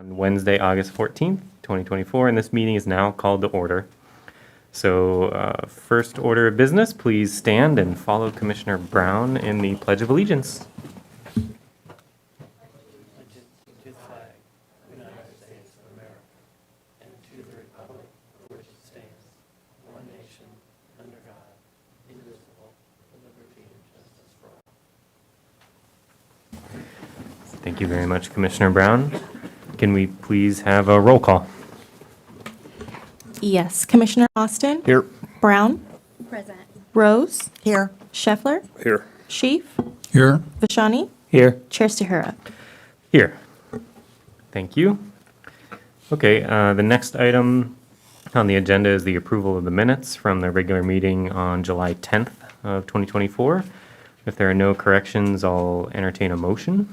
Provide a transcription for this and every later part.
on Wednesday, August 14th, 2024, and this meeting is now called to order. So first order of business, please stand and follow Commissioner Brown in the Pledge of Allegiance. Thank you very much, Commissioner Brown. Can we please have a roll call? Yes. Commissioner Austin? Here. Brown? Present. Rose? Here. Scheffler? Here. Sheaf? Here. Vashani? Here. Chair Stahura? Here. Thank you. Okay, the next item on the agenda is the approval of the minutes from the regular meeting on July 10th of 2024. If there are no corrections, I'll entertain a motion.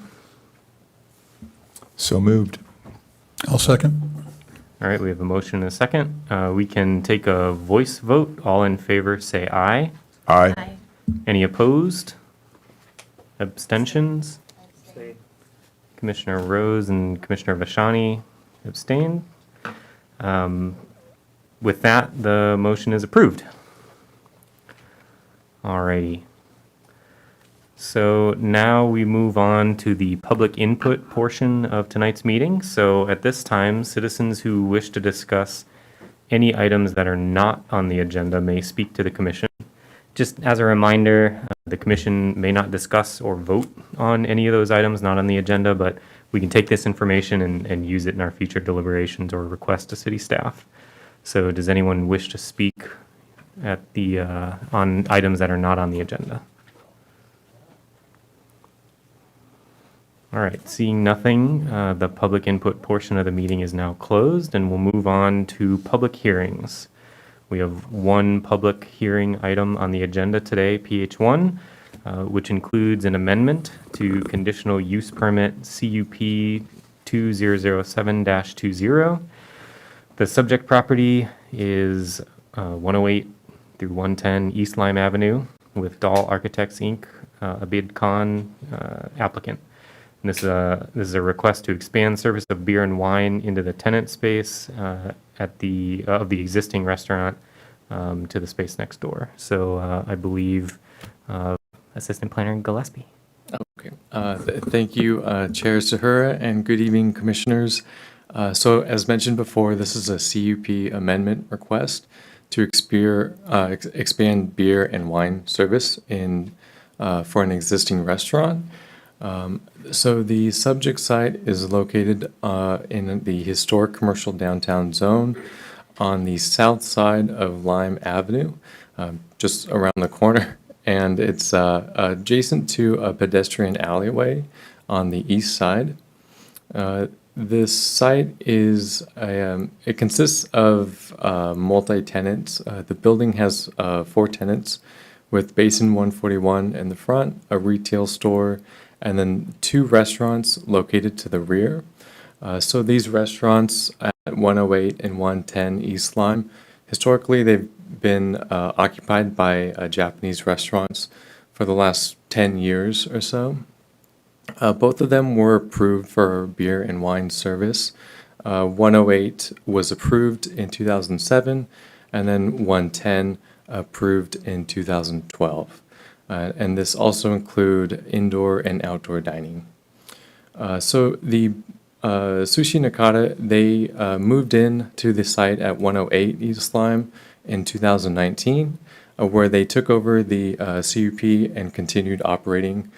So moved. I'll second. All right, we have a motion and a second. We can take a voice vote. All in favor, say aye. Aye. Any opposed? Abstentions? Commissioner Rose and Commissioner Vashani abstained. With that, the motion is approved. All righty. So now we move on to the public input portion of tonight's meeting. So at this time, citizens who wish to discuss any items that are not on the agenda may speak to the commission. Just as a reminder, the commission may not discuss or vote on any of those items not on the agenda, but we can take this information and use it in our future deliberations or request to city staff. So does anyone wish to speak at the on items that are not on the agenda? All right, seeing nothing, the public input portion of the meeting is now closed, and we'll move on to public hearings. We have one public hearing item on the agenda today, PH1, which includes an amendment to conditional use permit CUP 2007-20. The subject property is 108 through 110 East Lime Avenue with Dahl Architects, Inc., Abid Khan applicant. And this is a request to expand service of beer and wine into the tenant space at the existing restaurant to the space next door. So I believe Assistant Planner Gillespie. Okay. Thank you, Chair Stahura, and good evening, Commissioners. So as mentioned before, this is a CUP amendment request to expand beer and wine service for an existing restaurant. So the subject site is located in the historic commercial downtown zone on the south side of Lime Avenue, just around the corner. And it's adjacent to a pedestrian alleyway on the east side. This site it consists of multi-tenants. The building has 4 tenants with Basin 141 in the front, a retail store, and then 2 restaurants located to the rear. So these restaurants at 108 and 110 East Lime, historically they've been occupied by Japanese restaurants for the last 10 years or so. Both of them were approved for beer and wine service. 108 was approved in 2007, and then 110 approved in 2012. And this also include indoor and outdoor dining. So the Sushi Nakata, they moved in to the site at 108 East Lime in 2019, where they took over the CUP and continued operating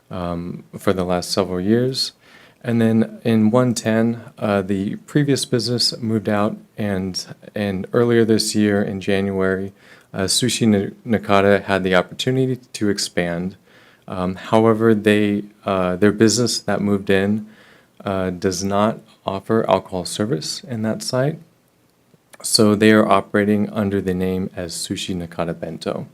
for the last several years. And then in 110, the previous business moved out, and earlier this year in January, Sushi Nakata had the opportunity to expand. However, their business that moved in does not offer alcohol service in that site. So they are operating under the name as Sushi Nakata Bento.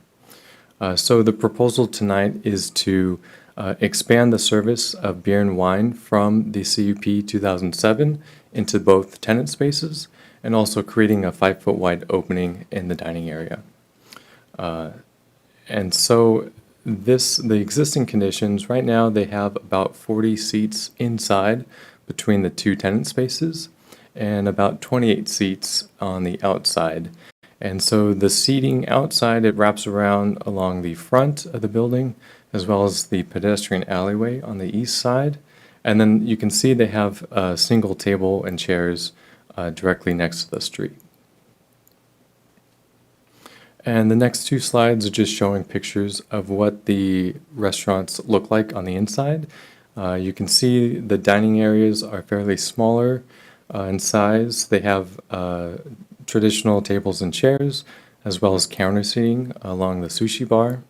So the proposal tonight is to expand the service of beer and wine from the CUP 2007 into both tenant spaces, and also creating a 5-foot wide opening in the dining area. And so the existing conditions, right now they have about 40 seats inside, between the two tenant spaces and about 28 seats on the outside. And so the seating outside, it wraps around along the front of the building as well as the pedestrian alleyway on the east side. And then you can see they have a single table and chairs directly next to the street. And the next two slides are just showing pictures of what the restaurants look like on the inside. You can see the dining areas are fairly smaller in size. They have traditional tables and chairs, as well as counter seating along the sushi bar.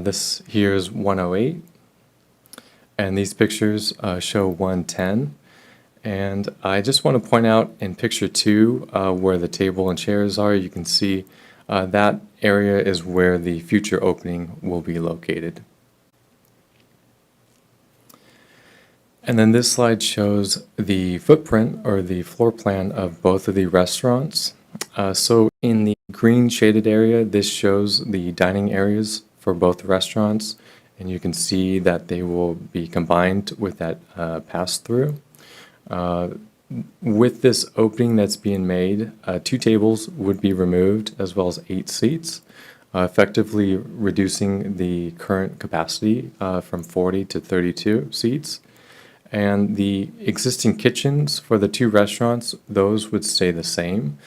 This here is 108, and these pictures show 110. And I just want to point out in picture 2 where the table and chairs are, you can see that area is where the future opening will be located. And then this slide shows the footprint or the floor plan of both of the restaurants. So in the green shaded area, this shows the dining areas for both restaurants, and you can see that they will be combined with that pass-through. With this opening that's being made, 2 tables would be removed as well as 8 seats, effectively reducing the current capacity from 40 to 32 seats. And the existing kitchens for the 2 restaurants, those would stay the same.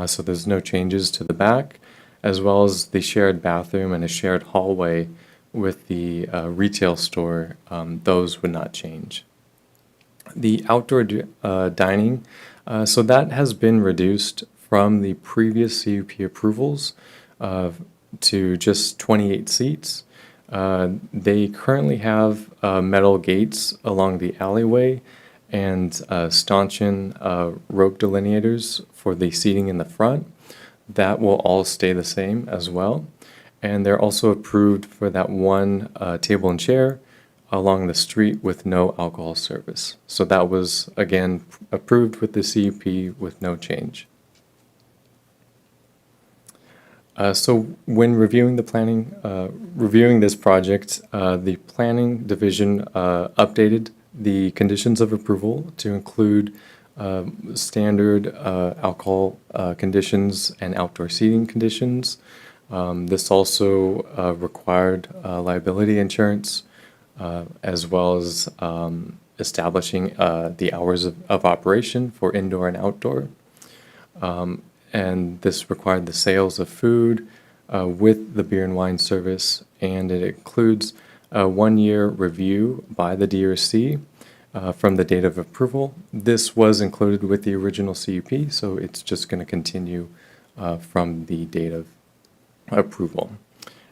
So there's no changes to the back, as well as the shared bathroom and a shared hallway with the retail store, those would not change. The outdoor dining, so that has been reduced from the previous CUP approvals to just 28 seats. They currently have metal gates along the alleyway and stanchion rope delineators for the seating in the front. That will all stay the same as well. And they're also approved for that one table and chair along the street with no alcohol service. So that was, again, approved with the CUP with no change. So when reviewing the planning, reviewing this project, the planning division updated the conditions of approval to include standard alcohol conditions and outdoor seating conditions. This also required liability insurance, as well as establishing the hours of operation for indoor and outdoor. And this required the sales of food with the beer and wine service, and it includes a 1-year review by the DRC from the date of approval. This was included with the original CUP, so it's just going to continue from the date of approval.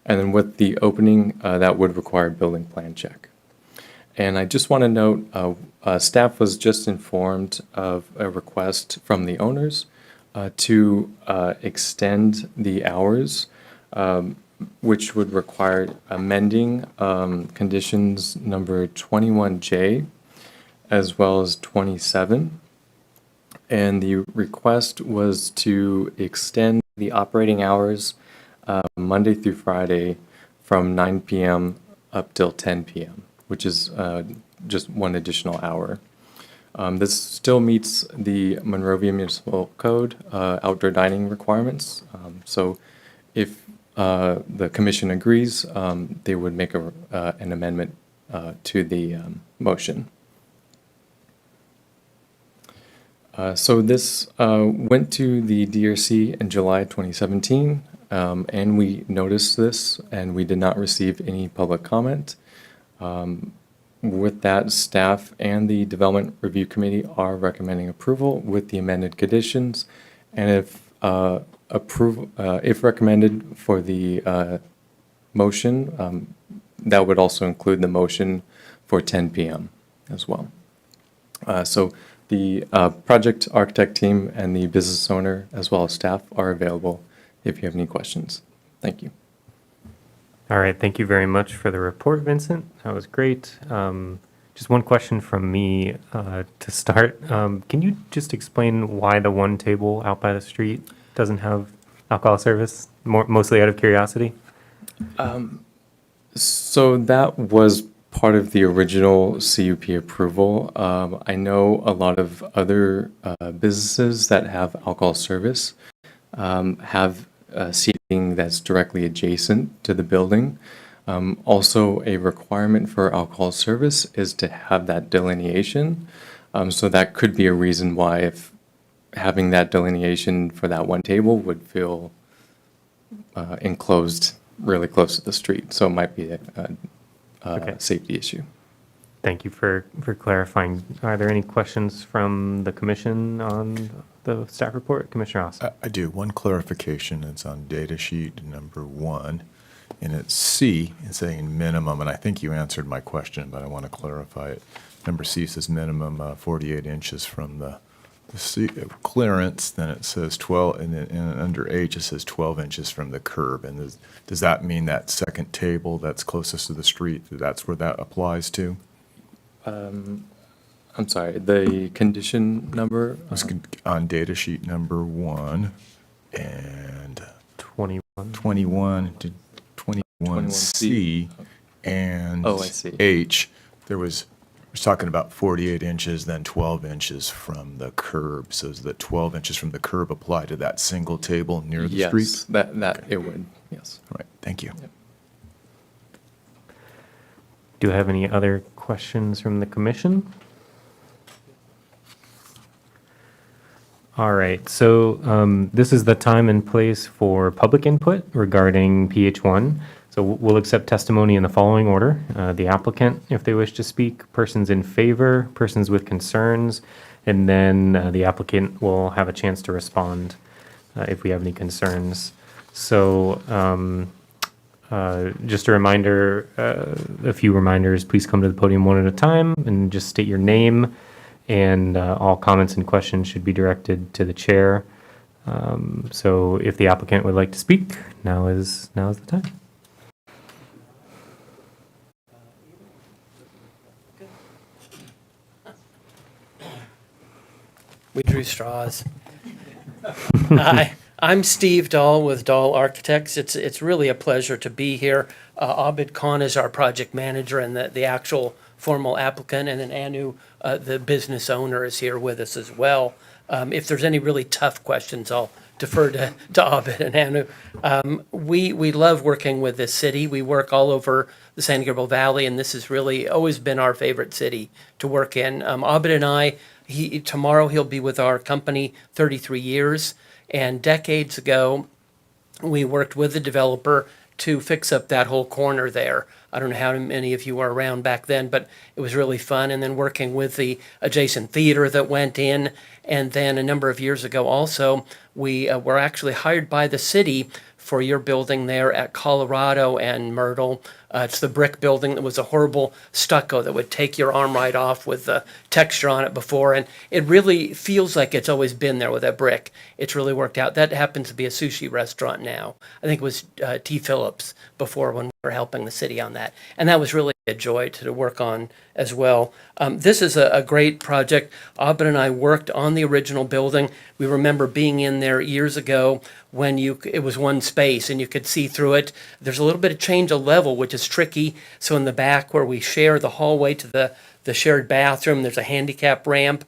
And then with the opening, that would require building plan check. And I just want to note, staff was just informed of a request from the owners to extend the hours, which would require amending conditions number 21J as well as 27. And the request was to extend the operating hours Monday through Friday from 9 p.m. up till 10 p.m., which is just 1 additional hour. This still meets the Monrovia Municipal Code outdoor dining requirements. So if the commission agrees, they would make an amendment to the motion. So this went to the DRC in July 2017, and we noticed this, and we did not receive any public comment. With that, staff and the Development Review Committee are recommending approval with the amended conditions, and if recommended for the motion, that would also include the motion for 10 p.m. as well. So the project architect team and the business owner, as well as staff, are available if you have any questions. Thank you. All right, thank you very much for the report, Vincent. That was great. Just one question from me to start. Can you just explain why the one table out by the street doesn't have alcohol service, mostly out of curiosity? So that was part of the original CUP approval. I know a lot of other businesses that have alcohol service have seating that's directly adjacent to the building. Also, a requirement for alcohol service is to have that delineation. So that could be a reason why if having that delineation for that one table would feel enclosed really close to the street. So it might be a Okay. safety issue. Thank you for clarifying. Are there any questions from the commission on the staff report? Commissioner Austin? I do. One clarification. It's on data sheet number 1, and it's C, it's saying minimum, and I think you answered my question, but I want to clarify it. Number C says minimum 48 inches from the clearance, then it says 12, and then under H it says 12 inches from the curb. And does that mean that second table that's closest to the street, that's where that applies to? I'm sorry, the condition number? It's on data sheet number 1 and 21. 21 to 21C 21C. and Oh, I see. H, there was talking about 48 inches, then 12 inches from the curb. So does the 12 inches from the curb apply to that single table near the street? Yes, that it would, yes. All right, thank you. Do you have any other questions from the commission? All right, so this is the time and place for public input regarding PH1. So we'll accept testimony in the following order. The applicant, if they wish to speak, persons in favor, persons with concerns, and then the applicant will have a chance to respond if we have any concerns. So just a reminder, a few reminders, please come to the podium one at a time and just state your name, and all comments and questions should be directed to the chair. So if the applicant would like to speak, now is the time. We drew straws. Hi, I'm Steve Dahl with Dahl Architects. It's really a pleasure to be here. Abid Khan is our project manager and the actual formal applicant, and then Anu, the business owner, is here with us as well. If there's any really tough questions, I'll defer to Abid and Anu. We love working with this city. We work all over the San Gabriel Valley, and this has really always been our favorite city to work in. Abid and I, tomorrow he'll be with our company 33 years, and decades ago, we worked with the developer to fix up that whole corner there. I don't know how many of you were around back then, but it was really fun. And then working with the adjacent theater that went in. And then a number of years ago also, we were actually hired by the city for your building there at Colorado and Myrtle. It's the brick building that was a horrible stucco that would take your arm right off with the texture on it before. And it really feels like it's always been there with that brick. It's really worked out. That happens to be a sushi restaurant now. I think it was T. Phillips before when we were helping the city on that. And that was really a joy to work on as well. This is a great project. Abid and I worked on the original building. We remember being in there years ago when it was one space and you could see through it. There's a little bit of change of level, which is tricky. So in the back where we share the hallway to the shared bathroom, there's a handicap ramp.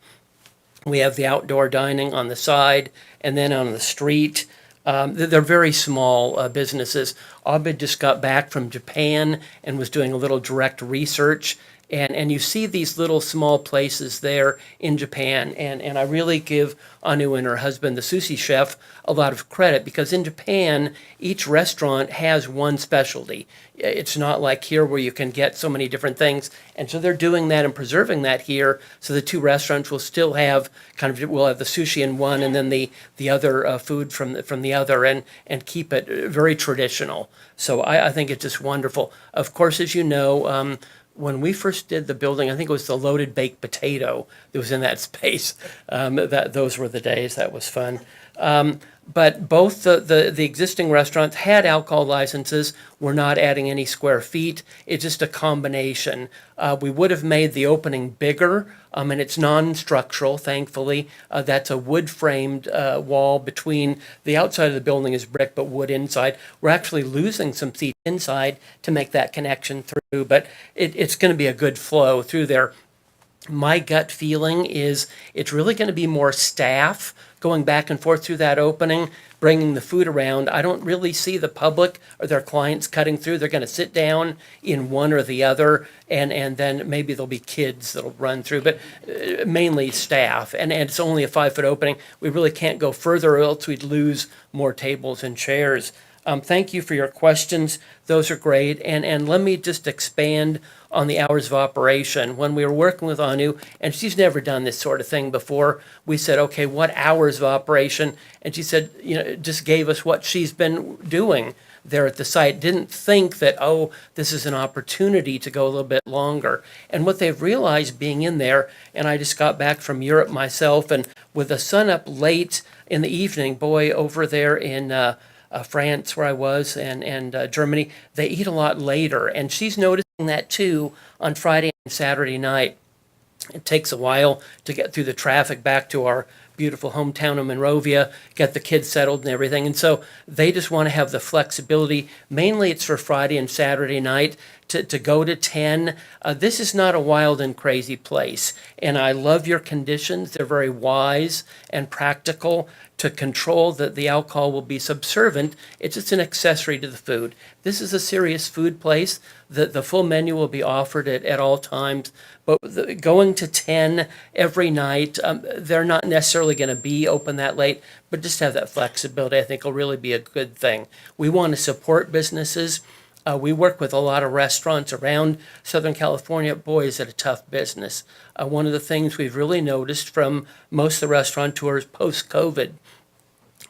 We have the outdoor dining on the side, and then on the street. They're very small businesses. Abid just got back from Japan and was doing a little direct research. And you see these little small places there in Japan. And I really give Anu and her husband, the sushi chef, a lot of credit, because in Japan, each restaurant has one specialty. It's not like here where you can get so many different things. And so they're doing that and preserving that here. So the two restaurants will still have we'll have the sushi in one and then the other food from the other, and keep it very traditional. So I think it's just wonderful. Of course, as you know, when we first did the building, I think it was the loaded baked potato that was in that space. Those were the days. That was fun. But both the existing restaurants had alcohol licenses. We're not adding any square feet. It's just a combination. We would have made the opening bigger, and it's non-structural, thankfully. That's a wood-framed wall between the outside of the building is brick, but wood inside. We're actually losing some seats inside to make that connection through, but it's going to be a good flow through there. My gut feeling is it's really going to be more staff going back and forth through that opening, bringing the food around. I don't really see the public or their clients cutting through. They're going to sit down in one or the other, and then maybe there'll be kids that'll run through, but mainly staff. And it's only a 5-foot opening. We really can't go further, or else we'd lose more tables and chairs. Thank you for your questions. Those are great. And let me just expand on the hours of operation. When we were working with Anu, and she's never done this sort of thing before, we said, okay, what hours of operation? And she said, just gave us what she's been doing there at the site. Didn't think that, oh, this is an opportunity to go a little bit longer. And what they've realized being in there, and I just got back from Europe myself, and with the sun up late in the evening, boy, over there in France, where I was, and Germany, they eat a lot later. And she's noticing that too on Friday and Saturday night. It takes a while to get through the traffic back to our beautiful hometown of Monrovia, get the kids settled and everything. And so they just want to have the flexibility. Mainly it's for Friday and Saturday night to go to 10. This is not a wild and crazy place. And I love your conditions. They're very wise and practical to control that the alcohol will be subservient. It's just an accessory to the food. This is a serious food place. The full menu will be offered at all times. But going to 10 every night, they're not necessarily going to be open that late, but just have that flexibility, I think will really be a good thing. We want to support businesses. We work with a lot of restaurants around Southern California. Boy, is it a tough business. One of the things we've really noticed from most of the restaurateurs post-COVID,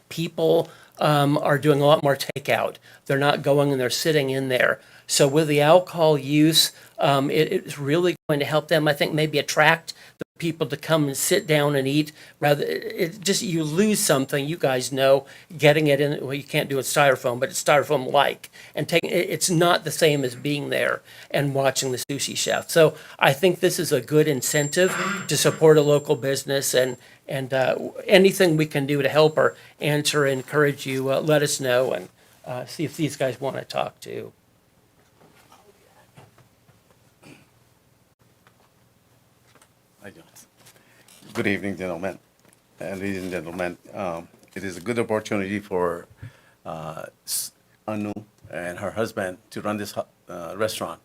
people are doing a lot more takeout. They're not going and they're sitting in there. So with the alcohol use, it's really going to help them, I think, maybe attract the people to come and sit down and eat. Rather, you lose something, you guys know, getting it in, well, you can't do it styrofoam, but it's styrofoam-like. And it's not the same as being there and watching the sushi chef. So I think this is a good incentive to support a local business, and anything we can do to help or answer, encourage you, let us know, and see if these guys want to talk too. Good evening, gentlemen, ladies and gentlemen. It is a good opportunity for Anu and her husband to run this restaurant.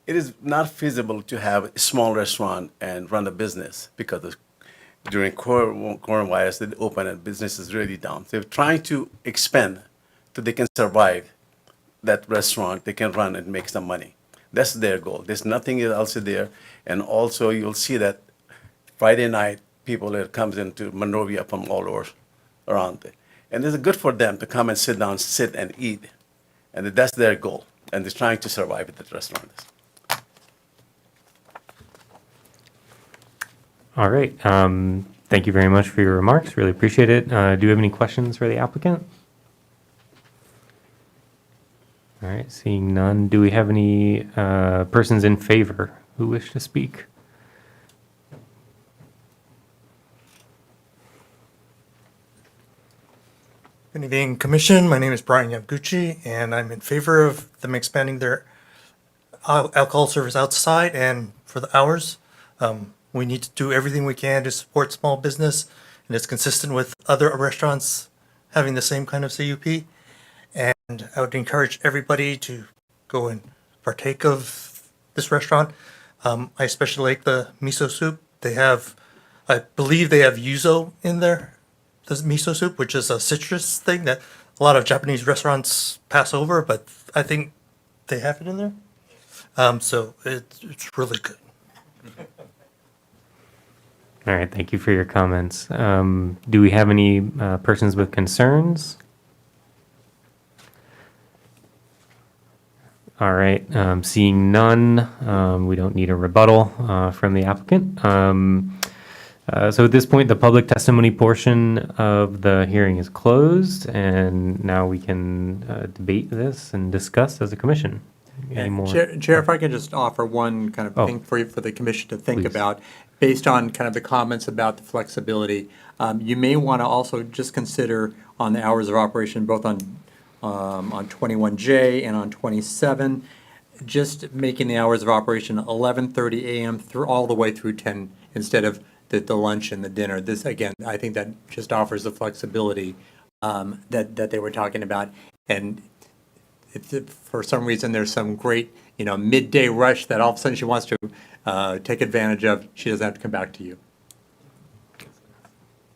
It is not feasible to have a small restaurant and run a business because during coronavirus, they open and business is really down. They're trying to expand so they can survive that restaurant, they can run and make some money. That's their goal. There's nothing else there. And also you'll see that Friday night, people that comes into Monrovia from all over around. And it's good for them to come and sit down, sit and eat. And that's their goal. And they're trying to survive at that restaurant. All right. Thank you very much for your remarks. Really appreciate it. Do you have any questions for the applicant? All right. Seeing none, do we have any persons in favor who wish to speak? Good evening, Commission. My name is Brian Yamaguchi, and I'm in favor of them expanding their alcohol service outside and for the hours. We need to do everything we can to support small business, and it's consistent with other restaurants having the same kind of CUP. And I would encourage everybody to go and partake of this restaurant. I especially like the miso soup. I believe they have yuzu in there. The miso soup, which is a citrus thing that a lot of Japanese restaurants pass over, but I think they have it in there. So it's really good. All right. Thank you for your comments. Do we have any persons with concerns? All right. Seeing none, we don't need a rebuttal from the applicant. So at this point, the public testimony portion of the hearing is closed, and now we can debate this and discuss as a commission. Any more? Chair, if I could just offer one kind of Oh. thing for you, for the commission to think Please. about, based on kind of the comments about the flexibility. You may want to also just consider on the hours of operation, both on 21J and on 27, just making the hours of operation 11:30 a.m. through, all the way through 10, instead of the lunch and the dinner. This, again, I think that just offers the flexibility that they were talking about. And if for some reason there's some great, midday rush that all of a sudden she wants to take advantage of, she doesn't have to come back to you.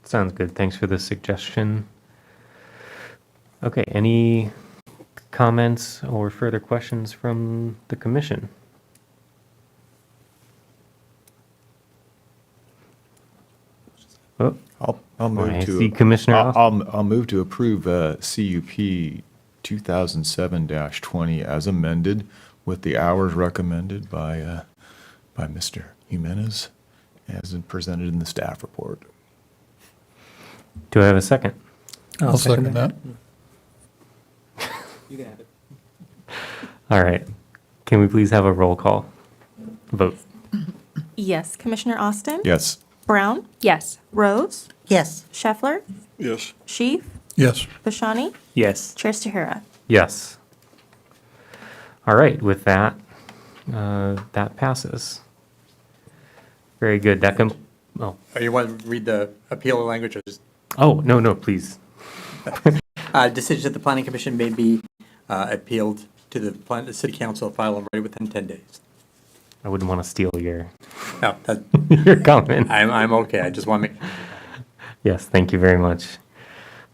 Sounds good. Thanks for the suggestion. Okay, any comments or further questions from the commission? Oh, I'll I move to. see Commissioner I'll move to approve CUP 2007-20 as amended with the hours recommended by Mr. Jimenez as presented in the staff report. do I have a second? I'll second that. All right. Can we please have a roll call vote? Yes. Commissioner Austin? Yes. Brown? Yes. Rose? Yes. Scheffler? Yes. Sheaf? Yes. Bashani? Yes. Chair Stahura? Yes. All right, with that, that passes. Very good. Oh, You want to read the appeal language or just? no, please. Decisions that the planning commission may be appealed to the city council, file and ready within 10 days. I wouldn't want to steal your, No, that, your comment. I'm okay. I just want to make, Yes, thank you very much.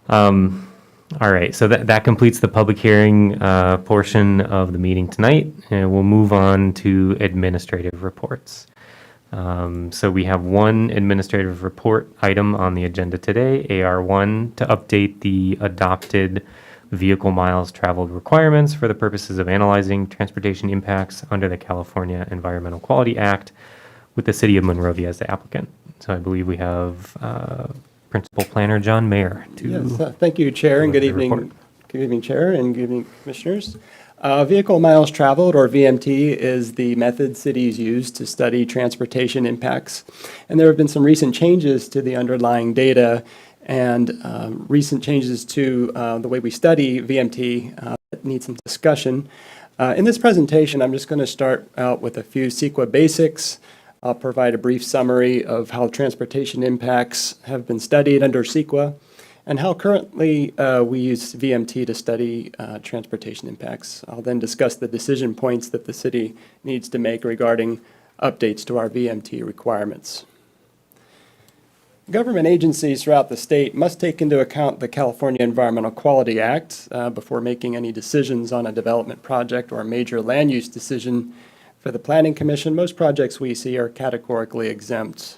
All right, so that completes the public hearing portion of the meeting tonight, and we'll move on to administrative reports. So we have one administrative report item on the agenda today, AR1, to update the adopted vehicle miles traveled requirements for the purposes of analyzing transportation impacts under the California Environmental Quality Act with the city of Monrovia as the applicant. So I believe we have Principal Planner John Mayer to. Yes, thank you, Chair, and good deliver the evening. report. Good evening, Chair, and good evening, Commissioners. Vehicle miles traveled, or VMT, is the method cities use to study transportation impacts. And there have been some recent changes to the underlying data and recent changes to the way we study VMT that need some discussion. In this presentation, I'm just going to start out with a few CEQA basics. I'll provide a brief summary of how transportation impacts have been studied under CEQA and how currently we use VMT to study transportation impacts. I'll then discuss the decision points that the city needs to make regarding updates to our VMT requirements. Government agencies throughout the state must take into account the California Environmental Quality Act before making any decisions on a development project or a major land use decision. For the Planning Commission, most projects we see are categorically exempt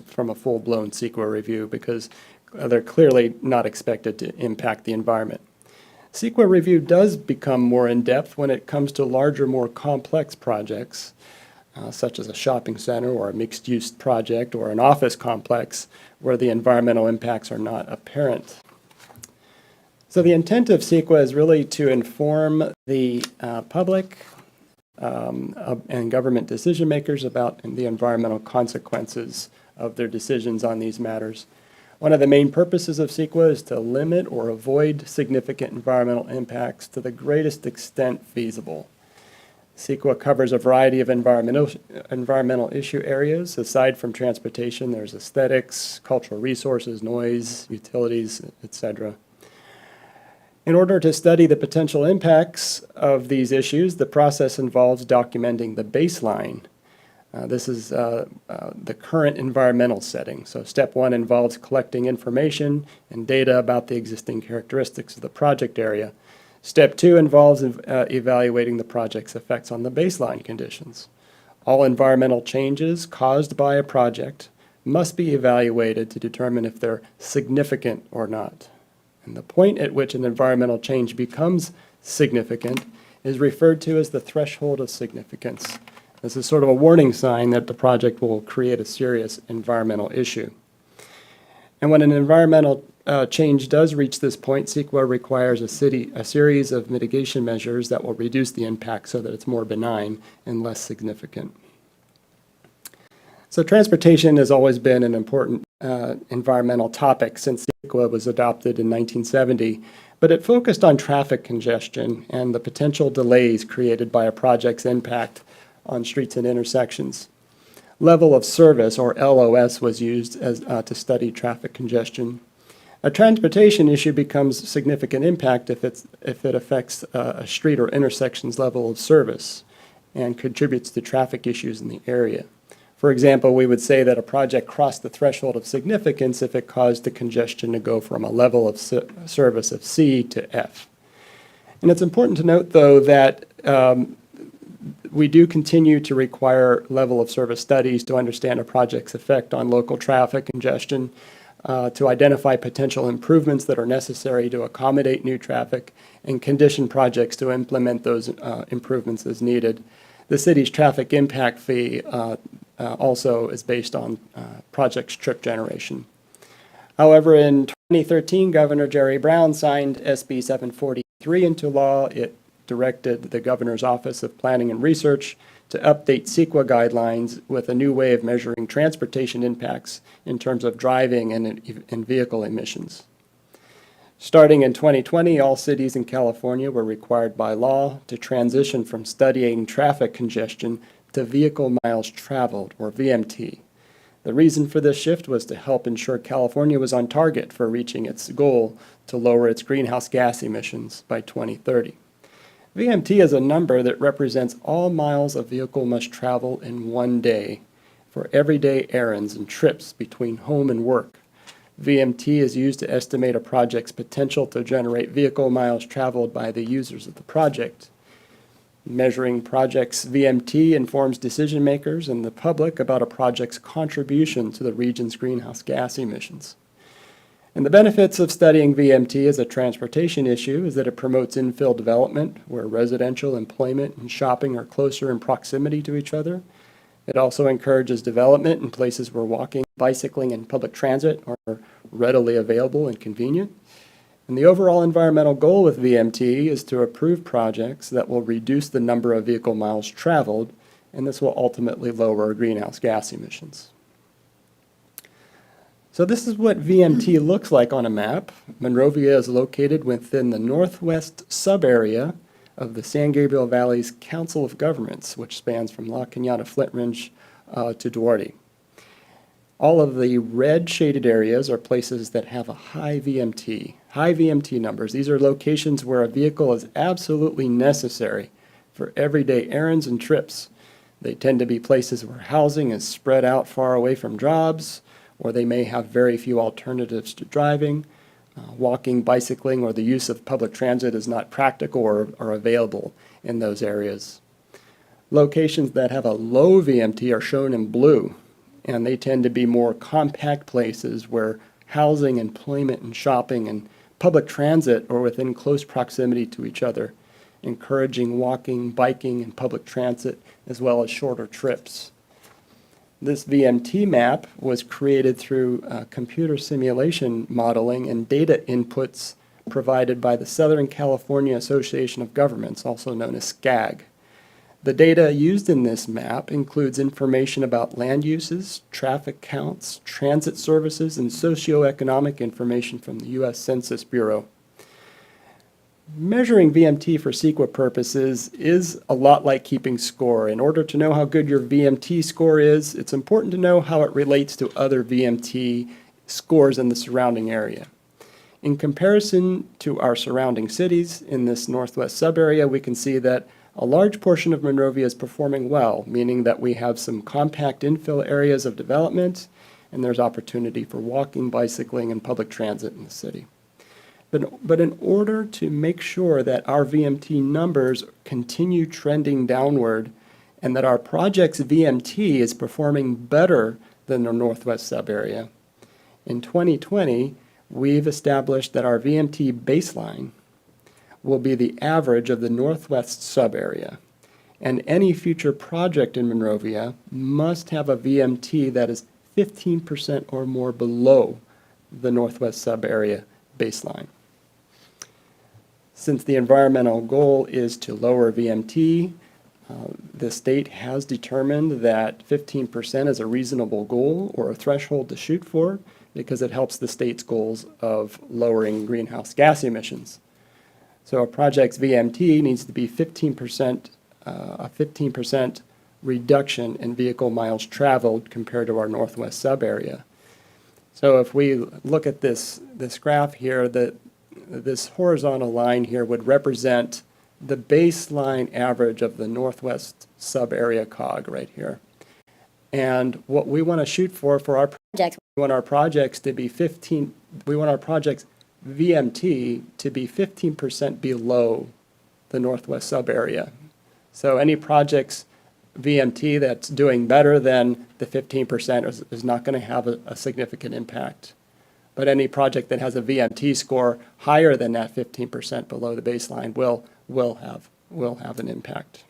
from a full-blown CEQA review because they're clearly not expected to impact the environment. CEQA review does become more in-depth when it comes to larger, more complex projects, such as a shopping center or a mixed-use project or an office complex where the environmental impacts are not apparent. So the intent of CEQA is really to inform the public and government decision makers about the environmental consequences of their decisions on these matters. One of the main purposes of CEQA is to limit or avoid significant environmental impacts to the greatest extent feasible. CEQA covers a variety of environmental issue areas. Aside from transportation, there's aesthetics, cultural resources, noise, utilities, etc. In order to study the potential impacts of these issues, the process involves documenting the baseline. This is the current environmental setting. So step one involves collecting information and data about the existing characteristics of the project area. Step two involves evaluating the project's effects on the baseline conditions. All environmental changes caused by a project must be evaluated to determine if they're significant or not. And the point at which an environmental change becomes significant is referred to as the threshold of significance. This is sort of a warning sign that the project will create a serious environmental issue. And when an environmental change does reach this point, CEQA requires a series of mitigation measures that will reduce the impact so that it's more benign and less significant. So transportation has always been an important environmental topic since CEQA was adopted in 1970, but it focused on traffic congestion and the potential delays created by a project's impact on streets and intersections. Level of service, or LOS, was used to study traffic congestion. A transportation issue becomes significant impact if it affects a street or intersection's level of service and contributes to traffic issues in the area. For example, we would say that a project crossed the threshold of significance if it caused the congestion to go from a level of service of C to F. And it's important to note, though, that we do continue to require level of service studies to understand a project's effect on local traffic congestion, to identify potential improvements that are necessary to accommodate new traffic, and condition projects to implement those improvements as needed. The city's traffic impact fee also is based on project's trip generation. However, in 2013, Governor Jerry Brown signed SB 743 into law. It directed the Governor's Office of Planning and Research to update CEQA guidelines with a new way of measuring transportation impacts in terms of driving and vehicle emissions. Starting in 2020, all cities in California were required by law to transition from studying traffic congestion to vehicle miles traveled, or VMT. The reason for this shift was to help ensure California was on target for reaching its goal to lower its greenhouse gas emissions by 2030. VMT is a number that represents all miles a vehicle must travel in one day for everyday errands and trips between home and work. VMT is used to estimate a project's potential to generate vehicle miles traveled by the users of the project. Measuring projects' VMT informs decision makers and the public about a project's contribution to the region's greenhouse gas emissions. And the benefits of studying VMT as a transportation issue is that it promotes infill development where residential, employment, and shopping are closer in proximity to each other. It also encourages development in places where walking, bicycling, and public transit are readily available and convenient. And the overall environmental goal with VMT is to approve projects that will reduce the number of vehicle miles traveled, and this will ultimately lower greenhouse gas emissions. So this is what VMT looks like on a map. Monrovia is located within the northwest sub-area of the San Gabriel Valley's Council of Governments, which spans from La Cañada Flint Ridge to Duarte. All of the red shaded areas are places that have a high VMT numbers. These are locations where a vehicle is absolutely necessary for everyday errands and trips. They tend to be places where housing is spread out far away from jobs, or they may have very few alternatives to driving. Walking, bicycling, or the use of public transit is not practical or available in those areas. Locations that have a low VMT are shown in blue, and they tend to be more compact places where housing, employment, and shopping and public transit are within close proximity to each other, encouraging walking, biking, and public transit, as well as shorter trips. This VMT map was created through computer simulation modeling and data inputs provided by the Southern California Association of Governments, also known as SCAG. The data used in this map includes information about land uses, traffic counts, transit services, and socioeconomic information from the U.S. Census Bureau. Measuring VMT for CEQA purposes is a lot like keeping score. In order to know how good your VMT score is, it's important to know how it relates to other VMT scores in the surrounding area. In comparison to our surrounding cities in this northwest sub-area, we can see that a large portion of Monrovia is performing well, meaning that we have some compact infill areas of development, and there's opportunity for walking, bicycling, and public transit in the city. But in order to make sure that our VMT numbers continue trending downward and that our project's VMT is performing better than the northwest sub-area, in 2020, we've established that our VMT baseline will be the average of the northwest sub-area. And any future project in Monrovia must have a VMT that is 15% or more below the Northwest Sub-area baseline. Since the environmental goal is to lower VMT, the state has determined that 15% is a reasonable goal or a threshold to shoot for because it helps the state's goals of lowering greenhouse gas emissions. So a project's VMT needs to be 15%, a 15% reduction in vehicle miles traveled compared to our Northwest Sub-area. So if we look at this graph here, this horizontal line here would represent the baseline average of the Northwest Sub-area COG right here. And what we want to shoot for our projects, we want our projects to be we want our projects VMT to be 15% below the Northwest Sub-area. So any project's VMT that's doing better than the 15% is not going to have a significant impact. But any project that has a VMT score higher than that 15% below the baseline will have an impact.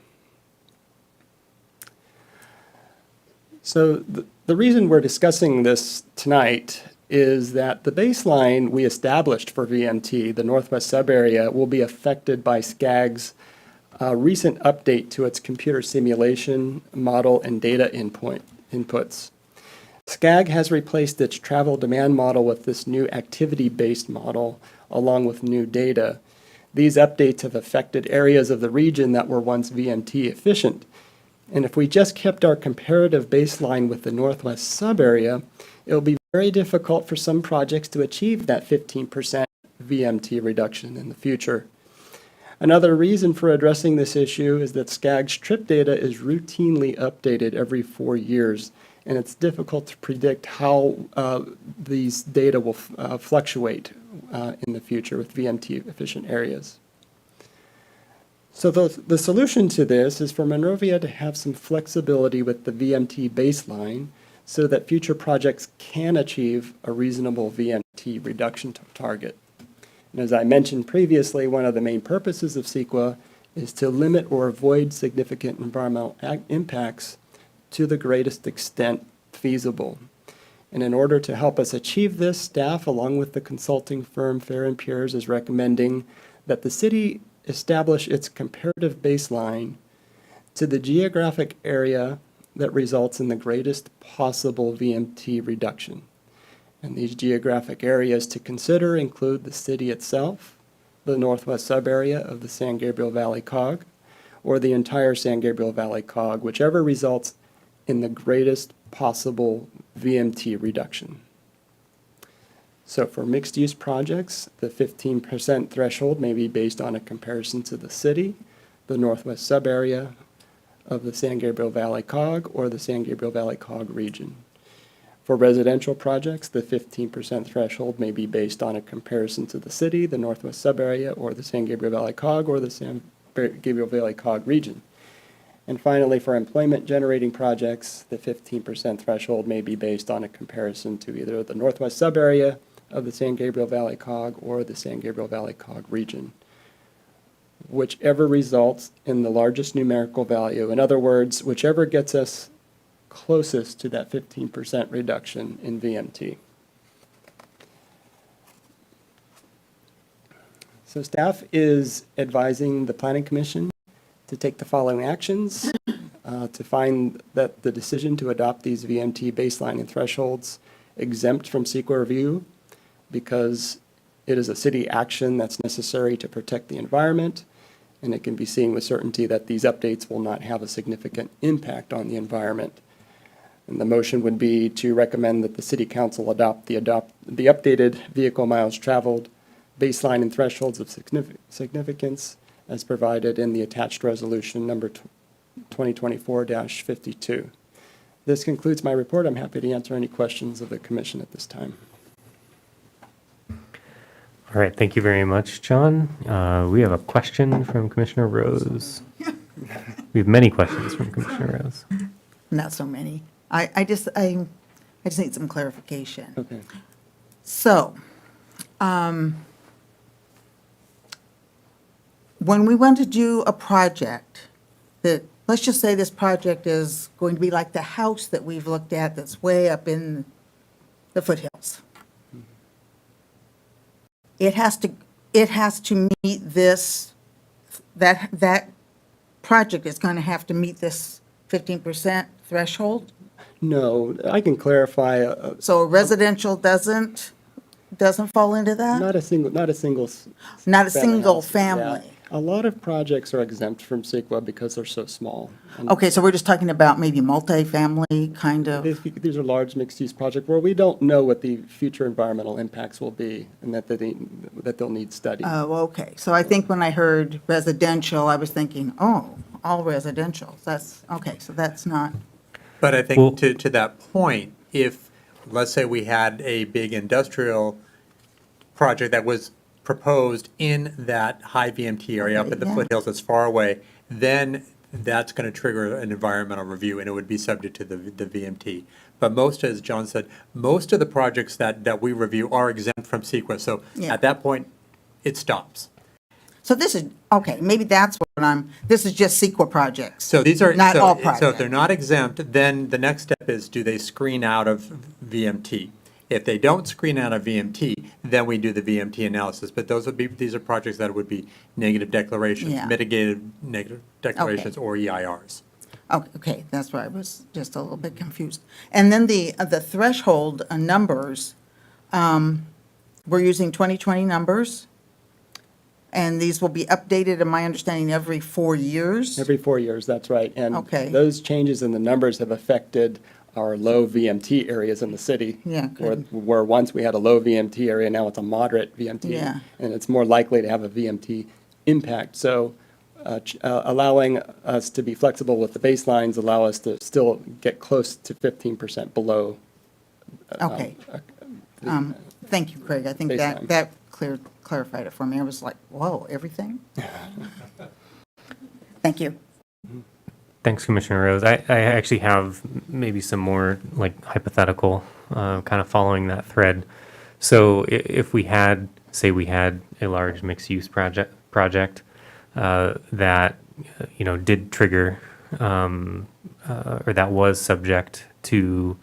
So the reason we're discussing this tonight is that the baseline we established for VMT, the Northwest Sub-area, will be affected by SCAG's recent update to its computer simulation model and data inputs. SCAG has replaced its travel demand model with this new activity-based model along with new data. These updates have affected areas of the region that were once VMT efficient. And if we just kept our comparative baseline with the Northwest Sub-area, it will be very difficult for some projects to achieve that 15% VMT reduction in the future. Another reason for addressing this issue is that SCAG's trip data is routinely updated every 4 years, and it's difficult to predict how these data will fluctuate in the future with VMT efficient areas. So the solution to this is for Monrovia to have some flexibility with the VMT baseline so that future projects can achieve a reasonable VMT reduction target. And as I mentioned previously, one of the main purposes of CEQA is to limit or avoid significant environmental impacts to the greatest extent feasible. And in order to help us achieve this, staff, along with the consulting firm Fair and Peers, is recommending that the city establish its comparative baseline to the geographic area that results in the greatest possible VMT reduction. And these geographic areas to consider include the city itself, the Northwest Sub-area of the San Gabriel Valley COG, or the entire San Gabriel Valley COG, whichever results in the greatest possible VMT reduction. So for mixed-use projects, the 15% threshold may be based on a comparison to the city, the Northwest Sub-area of the San Gabriel Valley COG, or the San Gabriel Valley COG region. For residential projects, the 15% threshold may be based on a comparison to the city, the Northwest Sub-area, or the San Gabriel Valley COG, or the San Gabriel Valley COG region. And finally, for employment-generating projects, the 15% threshold may be based on a comparison to either the Northwest Sub-area of the San Gabriel Valley COG or the San Gabriel Valley COG region, whichever results in the largest numerical value. In other words, whichever gets us closest to that 15% reduction in VMT. So staff is advising the Planning Commission to take the following actions to find that the decision to adopt these VMT baseline and thresholds exempt from CEQA review because it is a city action that's necessary to protect the environment, and it can be seen with certainty that these updates will not have a significant impact on the environment. And the motion would be to recommend that the City Council adopt the updated vehicle miles traveled baseline and thresholds of significance as provided in the attached resolution number 2024-52. This concludes my report. I'm happy to answer any questions of the commission at this time. All right, thank you very much, John. We have a question from Commissioner Rose. We have many questions from Commissioner Rose. Not so many. I just need some clarification. Okay. So, when we want to do a project that, let's just say this project is going to be like the house that we've looked at that's way up in the foothills. It has to meet this, that project is going to have to meet this 15% threshold? No, I can clarify, So a residential doesn't fall into that? not a single. Not a family single house. family? Yeah. A lot of projects are exempt from CEQA because they're so small. And Okay, so we're just talking about maybe multifamily kind of, These are large mixed-use projects where we don't know what the future environmental impacts will be and that they'll need study. oh, okay. So I think when I heard residential, I was thinking, oh, all residential. That's, okay, so that's not, But I Well- think to that point, if, let's say we had a big industrial project that was proposed in that high VMT area up at the Yeah. foothills that's far away, then that's going to trigger an environmental review and it would be subject to the VMT. But most, as John said, most of the projects that we review are exempt from CEQA. So Yeah. at that point, it stops. so this is, okay, maybe that's what this is just CEQA projects. So these are, Not all so if projects. they're not exempt, then the next step is, do they screen out of VMT? If they don't screen out of VMT, then we do the VMT analysis. But these are projects that would be negative declarations, Yeah. mitigated negative declarations, or EIRs. Oh, okay, that's where I was just a little bit confused. And then the threshold numbers, we're using 2020 numbers, and these will be updated, in my understanding, every 4 years? Every 4 years, that's right. And Okay. those changes in the numbers have affected our low VMT areas in the city. Yeah, good. Where once we had a low VMT area, now it's a moderate VMT. Yeah. And it's more likely to have a VMT impact. So allowing us to be flexible with the baselines allow us to still get close to 15% below. Okay. Thank you, Craig. I think Baseline. that clarified it for me. I was like, whoa, everything? Thank you. Thanks, Commissioner Rose. I actually have maybe some more like hypothetical, kind of following that thread. So if we had, say we had a large mixed-use project that, did trigger, or that was subject to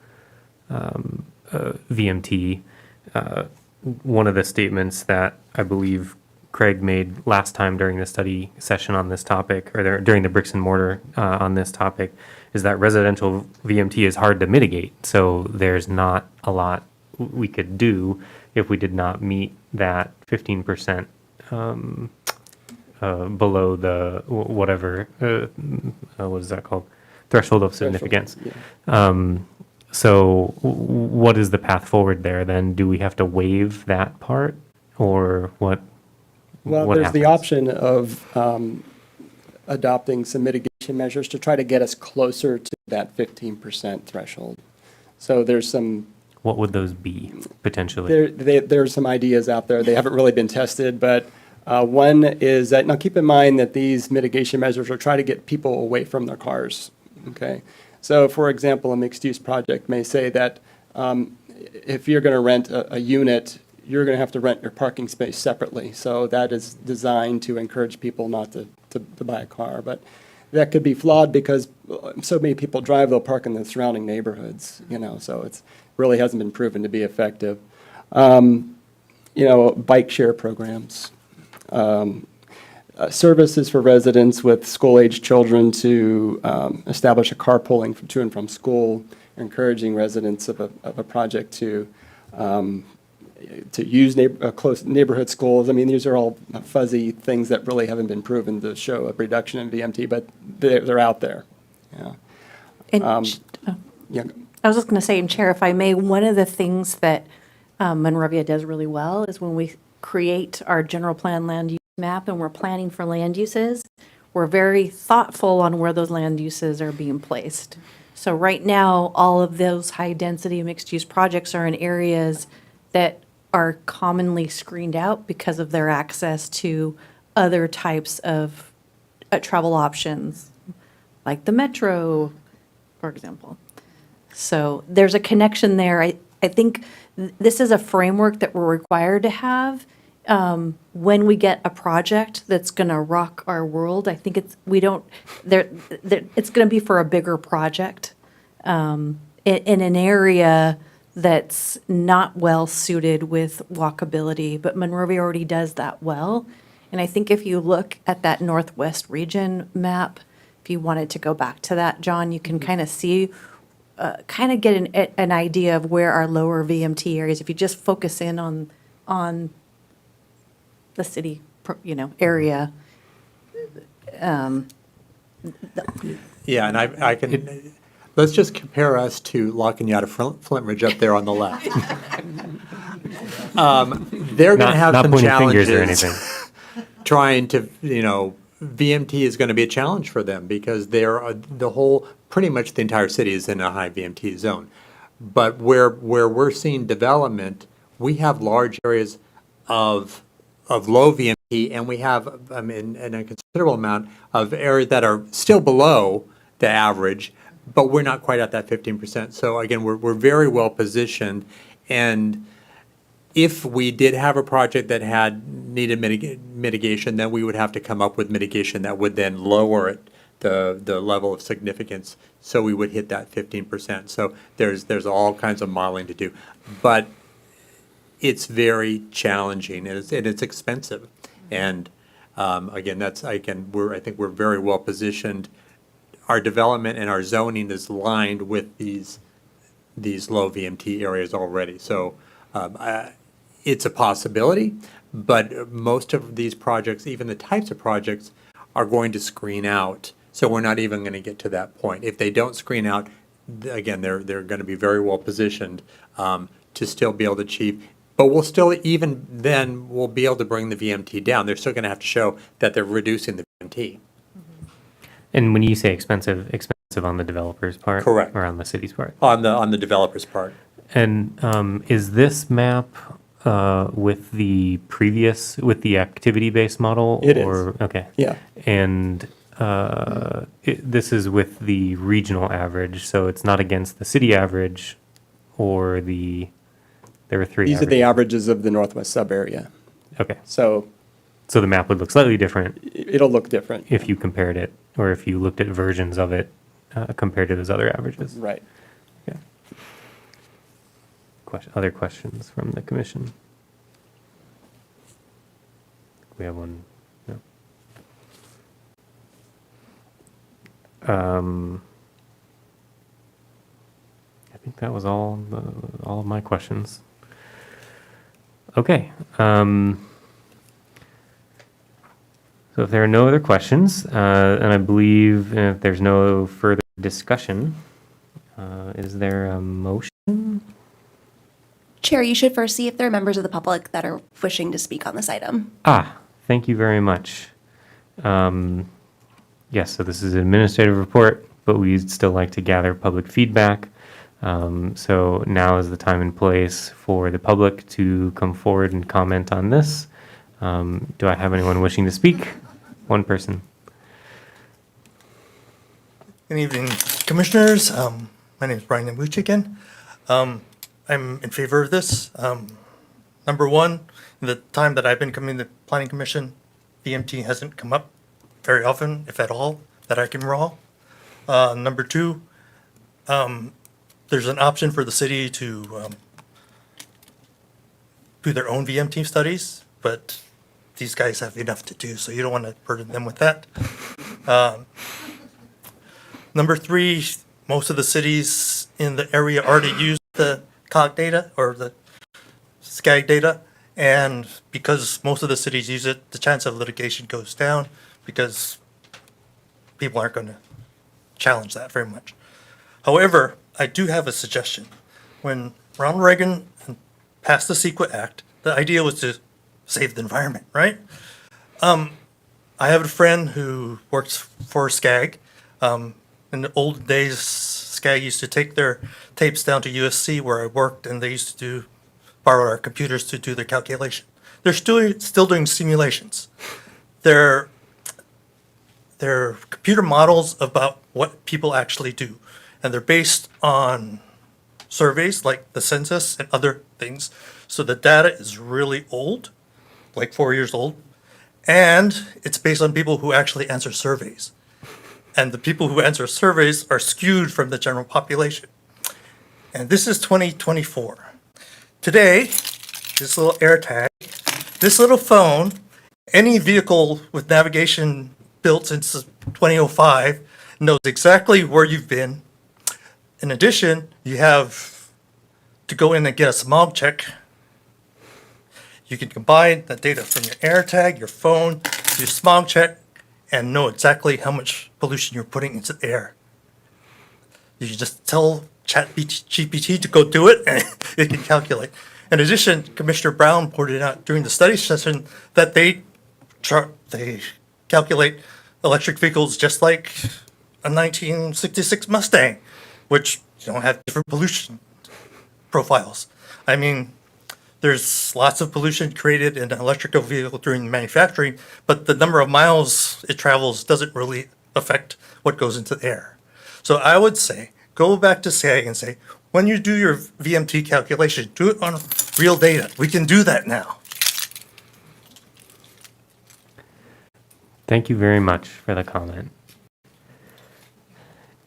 VMT, one of the statements that I believe Craig made last time during the study session on this topic, or during the bricks and mortar on this topic, is that residential VMT is hard to mitigate. So there's not a lot we could do if we did not meet that 15% below the whatever, what is that called? Threshold of significance. Yeah. So what is the path forward there then? Do we have to waive that part, or what? Well, what there's the happens? option of adopting some mitigation measures to try to get us closer to that 15% threshold. So there's some, What would those be, potentially? there's some ideas out there. They haven't really been tested, but one is that, now keep in mind that these mitigation measures are trying to get people away from their cars, okay? So for example, a mixed-use project may say that if you're going to rent a unit, you're going to have to rent your parking space separately. So that is designed to encourage people not to buy a car. But that could be flawed because so many people drive, they'll park in the surrounding neighborhoods, so it's really hasn't been proven to be effective. Bike share programs. Services for residents with school-aged children to establish a carpooling to and from school, encouraging residents of a project to use close neighborhood schools. I mean, these are all fuzzy things that really haven't been proven to show a reduction in VMT, but they're out there. Yeah. And Yeah. I was just going to say, and Chair, if I may, one of the things that Monrovia does really well is when we create our general plan land use map and we're planning for land uses, we're very thoughtful on where those land uses are being placed. So right now, all of those high-density mixed-use projects are in areas that are commonly screened out because of their access to other types of travel options, like the metro, for example. So there's a connection there. I think this is a framework that we're required to have when we get a project that's going to rock our world, I think it's going to be for a bigger project in an area that's not well suited with walkability, but Monrovia already does that well. And I think if you look at that Northwest region map, if you wanted to go back to that, John, you can kind of see, kind of get an idea of where our lower VMT areas, if you just focus in on the city, area. Yeah, and I can, let's just compare us to La Cañada, Flint Ridge up there on the left. They're going to have Not some pointing fingers or challenges anything. trying to, VMT is going to be a challenge for them because they're, pretty much the entire city is in a high VMT zone. But where we're seeing development, we have large areas of low VMT, and we have, and a considerable amount of areas that are still below the average, but we're not quite at that 15%. So again, we're very well positioned, and if we did have a project that needed mitigation, then we would have to come up with mitigation that would then lower it, the level of significance, so we would hit that 15%. So there's all kinds of modeling to do, but it's very challenging and it's expensive. And again, I think we're very well positioned. Our development and our zoning is lined with these low VMT areas already. So it's a possibility, but most of these projects, even the types of projects, are going to screen out. So we're not even going to get to that point. If they don't screen out, again, they're going to be very well positioned to still be able to achieve. But we'll still, even then, we'll be able to bring the VMT down. They're still going to have to show that they're reducing the VMT. And when you say expensive on the developer's part? Correct. Or on the city's part? On the developer's part. And is this map with the activity-based model? It is. Okay. Yeah. And this is with the regional average, so it's not against the city average or there were three These are the averages. averages of the Northwest sub-area. Okay. So So the map would look slightly different it'll look different. if you compared it, or if you looked at versions of it compared to those other averages. Right. Okay. Other questions from the commission? We have one. No. I think that was all of my questions. Okay. So if there are no other questions, and I believe if there's no further discussion, is there a motion? Chair, you should first see if there are members of the public that are wishing to speak on this item. Thank you very much. Yes, so this is an administrative report, but we'd still like to gather public feedback. So now is the time and place for the public to come forward and comment on this. Do I have anyone wishing to speak? One person. Good evening, Commissioners. My name is Brian Yamaguchi again. I'm in favor of this. Number one, in the time that I've been coming to the Planning Commission, VMT hasn't come up very often, if at all, that I can recall. Number two, there's an option for the city to do their own VMT studies, but these guys have enough to do, so you don't want to burden them with that. Number three, most of the cities in the area already use the COG data or the SCAG data, and because most of the cities use it, the chance of litigation goes down because people aren't going to challenge that very much. However, I do have a suggestion. When Ronald Reagan passed the CEQA Act, the idea was to save the environment, right? I have a friend who works for SCAG. In the old days, SCAG used to take their tapes down to USC where I worked, and they used to borrow our computers to do their calculation. They're still doing simulations. They're computer models about what people actually do, and they're based on surveys like the census and other things. So the data is really old, like 4 years old, and it's based on people who actually answer surveys. And the people who answer surveys are skewed from the general population. And this is 2024. Today, this little AirTag, this little phone, any vehicle with navigation built since 2005 knows exactly where you've been. In addition, you have to go in and get a smog check. You can combine the data from your AirTag, your phone, your smog check, and know exactly how much pollution you're putting into the air. You can just tell ChatGPT to go do it, and it can calculate. In addition, Commissioner Brown pointed out during the study session that they calculate electric vehicles just like a 1966 Mustang, which have different pollution profiles. I mean, there's lots of pollution created in an electrical vehicle during manufacturing, but the number of miles it travels doesn't really affect what goes into the air. So I would say, go back to SAG and say, when you do your VMT calculation, do it on real data. We can do that now. Thank you very much for the comment.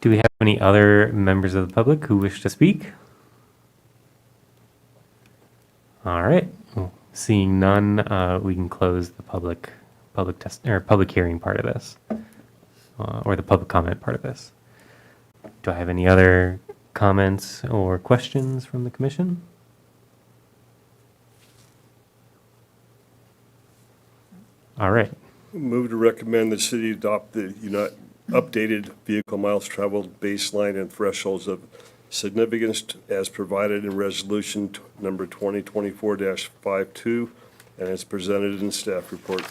Do we have any other members of the public who wish to speak? All right. Well, seeing none, we can close the public hearing part of this, or the public comment part of this. Do I have any other comments or questions from the commission? All right. Move to recommend the city adopt the updated vehicle miles traveled baseline and thresholds of significance as provided in resolution number 2024-52 and as presented in staff report.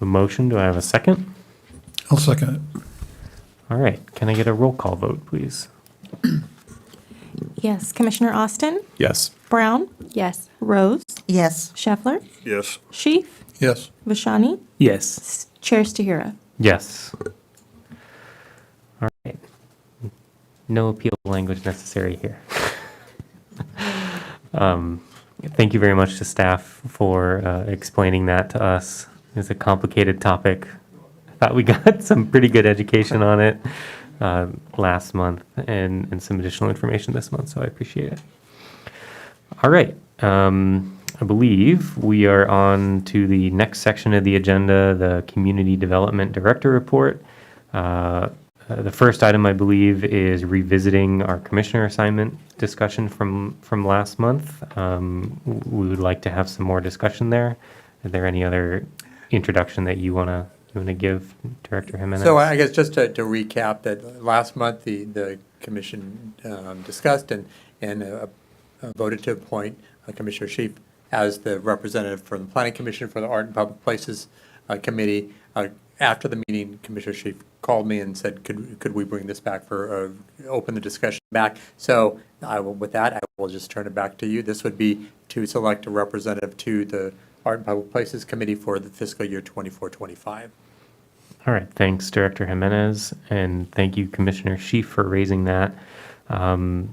A motion, do I have a second? I'll second it. All right, can I get a roll call vote, please? Yes. Commissioner Austin? Yes. Brown? Yes. Rose? Yes. Scheffler? Yes. Sheaf? Yes. Vashani? Yes. Chair Stahira? Yes. All right. No appeal language necessary here. Thank you very much to staff for explaining that to us. It's a complicated topic. I thought we got some pretty good education on it last month and some additional information this month, so I appreciate it. All right. I believe we are on to the next section of the agenda, the Community Development Director Report. The first item, I believe, is revisiting our commissioner assignment discussion from last month. We would like to have some more discussion there. Is there any other introduction that you want to give, Director Jimenez? So I guess just to recap that last month, the commission discussed and voted to appoint Commissioner Sheaf as the representative from the Planning Commission for the Art and Public Places Committee. After the meeting, Commissioner Sheaf called me and said, could we bring this back for, open the discussion back? So with that, I will just turn it back to you. This would be to select a representative to the Art and Public Places Committee for the fiscal year 24-25. All right, thanks, Director Jimenez, and thank you, Commissioner Sheaf, for raising that.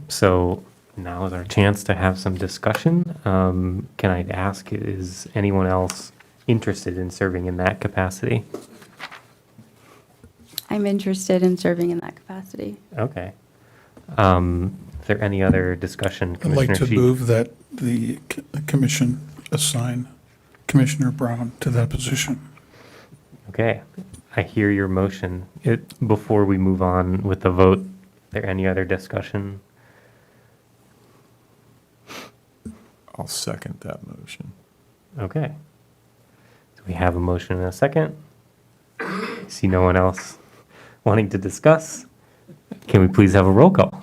So now is our chance to have some discussion. Can I ask, is anyone else interested in serving in that capacity? I'm interested in serving in that capacity. Okay. Is there any other discussion, I'd Commissioner like to Sheaf? move that the commission assign Commissioner Brown to that position. Okay, I hear your motion. Before we move on with the vote, is there any other discussion? I'll second that motion. Okay. So we have a motion and a second. I see no one else wanting to discuss. Can we please have a roll call?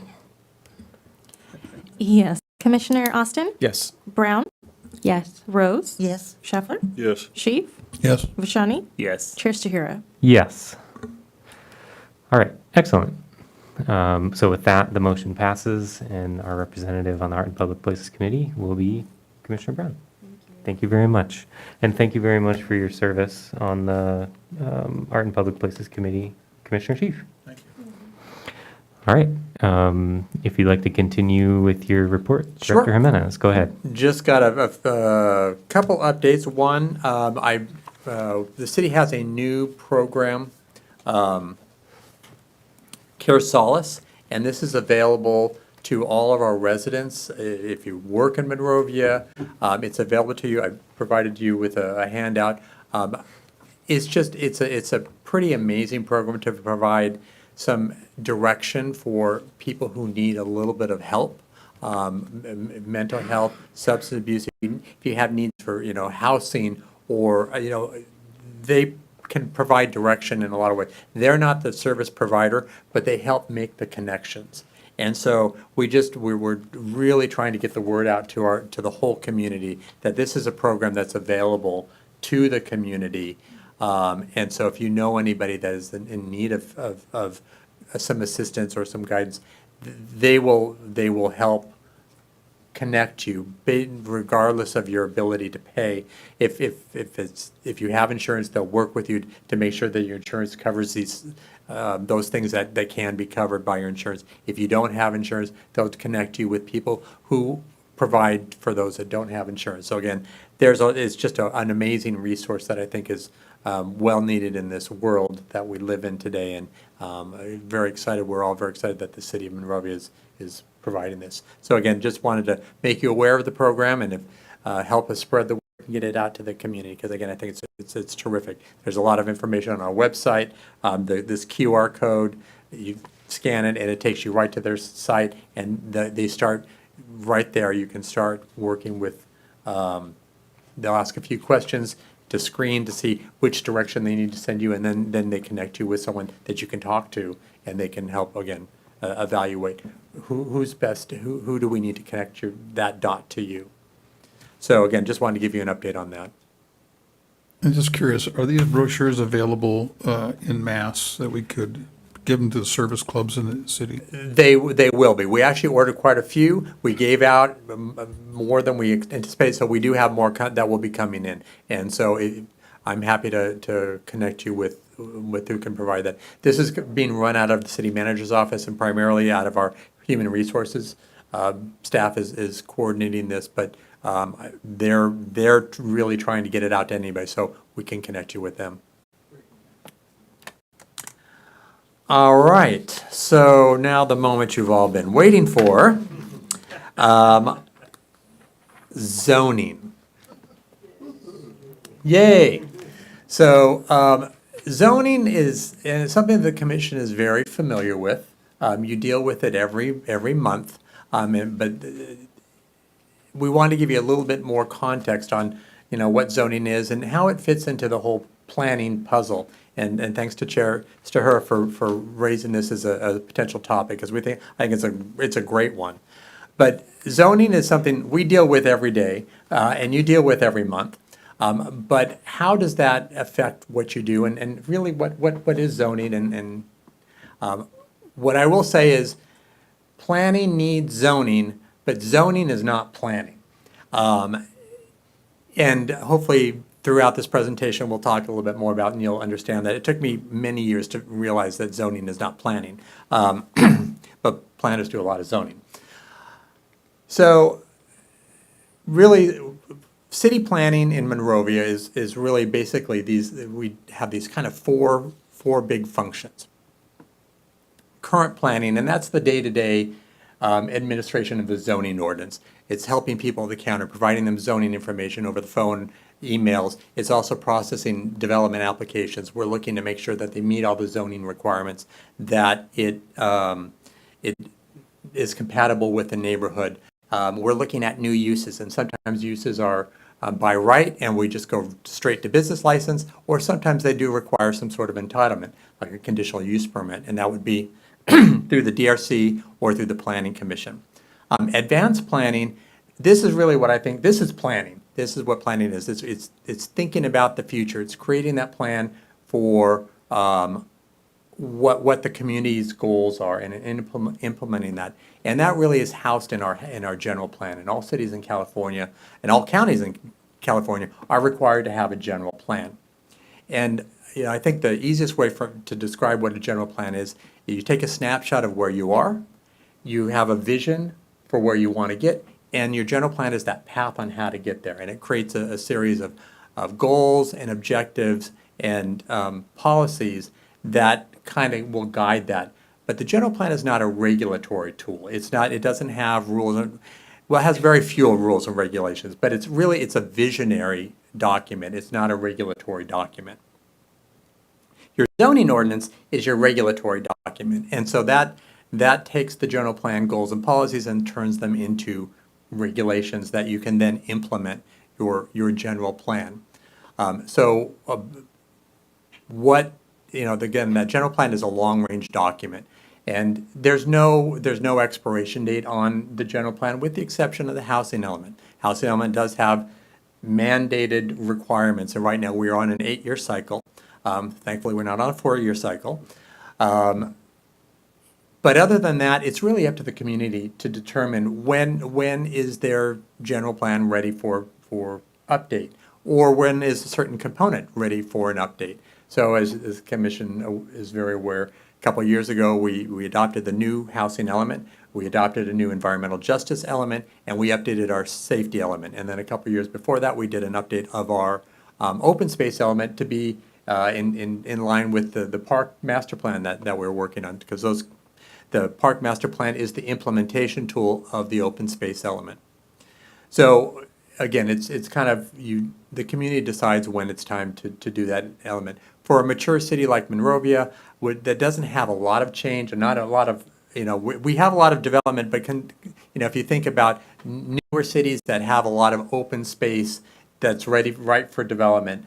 Yes. Commissioner Austin? Yes. Brown? Yes. Rose? Yes. Scheffler? Yes. Sheaf? Yes. Vashani? Yes. Chair Stahira? Yes. All right, excellent. So with that, the motion passes, and our representative on the Art and Public Places Committee will be Commissioner Brown. Thank you very much. And thank you very much for your service on the Art and Public Places Committee, Commissioner Sheaf. Thank you. All right. if you'd like to continue with your report, Sure. Director Jimenez, go ahead. Just got a couple updates. One, the city has a new program, Care Solace, and this is available to all of our residents. If you work in Monrovia, it's available to you. I provided you with a handout. It's a pretty amazing program to provide some direction for people who need a little bit of help. Mental health, substance abuse, if you have needs for, housing or, they can provide direction in a lot of ways. They're not the service provider, but they help make the connections. And so we're really trying to get the word out to the whole community that this is a program that's available to the community. And so if you know anybody that is in need of some assistance or some guidance, they will help connect you regardless of your ability to pay. If you have insurance, they'll work with you to make sure that your insurance covers those things that can be covered by your insurance. If you don't have insurance, they'll connect you with people who provide for those that don't have insurance. So again, it's just an amazing resource that I think is well needed in this world that we live in today, and very excited. We're all very excited that the city of Monrovia is providing this. So again, just wanted to make you aware of the program and help us spread the word and get it out to the community, because again, I think it's terrific. There's a lot of information on our website. This QR code, you scan it and it takes you right to their site, and they start right there. You can start working with, they'll ask a few questions to screen to see which direction they need to send you, and then they connect you with someone that you can talk to, and they can help, again, evaluate who's best, who do we need to connect that dot to you. So again, just wanted to give you an update on that. I'm just curious, are these brochures available in mass that we could give them to the service clubs in the city? They will be. We actually ordered quite a few. We gave out more than we anticipated, so we do have more that will be coming in. And so I'm happy to connect you with who can provide that. This is being run out of the city manager's office and primarily out of our human resources staff is coordinating this, but they're really trying to get it out to anybody, so we can connect you with them. All right, so now the moment you've all been waiting for, zoning. Yay. So zoning is something the commission is very familiar with. You deal with it every month, but we want to give you a little bit more context on what zoning is and how it fits into the whole planning puzzle. And thanks to Chair Stahura for raising this as a potential topic, because I think it's a great one. But zoning is something we deal with every day, and you deal with every month. But how does that affect what you do, and really what is zoning? And what I will say is planning needs zoning, but zoning is not planning. And hopefully throughout this presentation, we'll talk a little bit more about, and you'll understand that it took me many years to realize that zoning is not planning. But planners do a lot of zoning. So really, city planning in Monrovia is really basically we have these kind of four big functions. Current planning, and that's the day-to-day administration of the zoning ordinance. It's helping people at the counter, providing them zoning information over the phone, emails. It's also processing development applications. We're looking to make sure that they meet all the zoning requirements, that it is compatible with the neighborhood. We're looking at new uses, and sometimes uses are by right, and we just go straight to business license, or sometimes they do require some sort of entitlement, like a conditional use permit, and that would be through the DRC or through the Planning Commission. Advanced planning, this is really what I think, this is planning. This is what planning is. It's thinking about the future. It's creating that plan for what the community's goals are and implementing that. And that really is housed in our general plan. And all cities in California and all counties in California are required to have a general plan. And I think the easiest way to describe what a general plan is you take a snapshot of where you are, you have a vision for where you want to get, and your general plan is that path on how to get there. And it creates a series of goals and objectives and policies that kind of will guide that. But the general plan is not a regulatory tool. It doesn't have rules. Well, it has very few rules and regulations, but it's a visionary document. It's not a regulatory document. Your zoning ordinance is your regulatory document. And so that takes the general plan goals and policies and turns them into regulations that you can then implement your general plan. Again, that general plan is a long-range document. And there's no expiration date on the general plan, with the exception of the housing element. Housing element does have mandated requirements, and right now we are on an 8-year cycle. Thankfully, we're not on a 4-year cycle. But other than that, it's really up to the community to determine when is their general plan ready for update, or when is a certain component ready for an update. So as the Commission is very aware, a couple of years ago, we adopted the new housing element, we adopted a new environmental justice element, and we updated our safety element. And then a couple of years before that, we did an update of our open space element to be in line with the park master plan that we're working on, because the park master plan is the implementation tool of the open space element. So again, it's kind of the community decides when it's time to do that element. For a mature city like Monrovia, that doesn't have a lot of change and not a lot of, we have a lot of development, but if you think about newer cities that have a lot of open space that's right for development,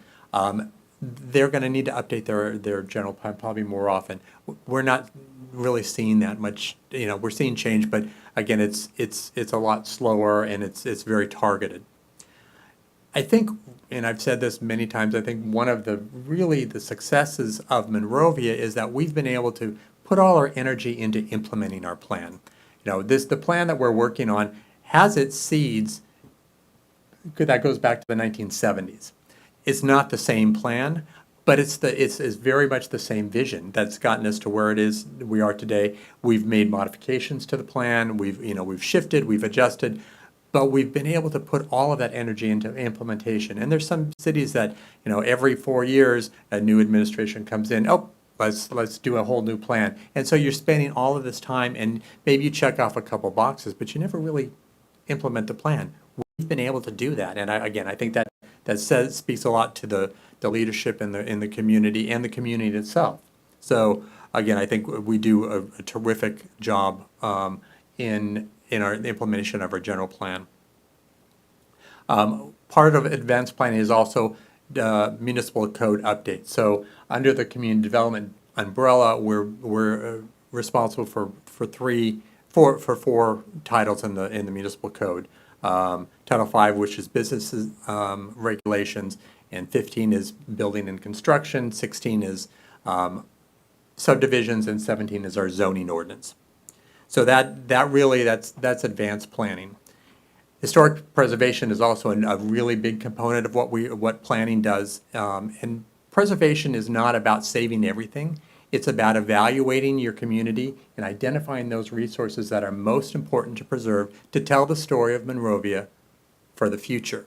they're going to need to update their general plan probably more often. We're not really seeing that much, we're seeing change, but again, it's a lot slower and it's very targeted. I think, and I've said this many times, I think one of the successes of Monrovia is that we've been able to put all our energy into implementing our plan. The plan that we're working on has its seeds that goes back to the 1970s. It's not the same plan, but it's very much the same vision that's gotten us to where we are today. We've made modifications to the plan. We've shifted, we've adjusted, but we've been able to put all of that energy into implementation. And there's some cities that, every 4 years, a new administration comes in, let's do a whole new plan. And so you're spending all of this time, and maybe you check off a couple boxes, but you never really implement the plan. We've been able to do that. And I think that speaks a lot to the leadership in the community and the community itself. So again, I think we do a terrific job in our implementation of our general plan. Part of advanced planning is also municipal code updates. So under the community development umbrella, we're responsible for four titles in the municipal code. Title 5, which is businesses regulations, and 15 is building and construction, 16 is subdivisions, and 17 is our zoning ordinance. So that's advanced planning. Historic preservation is also a really big component of what planning does. And preservation is not about saving everything. It's about evaluating your community and identifying those resources that are most important to preserve to tell the story of Monrovia for the future.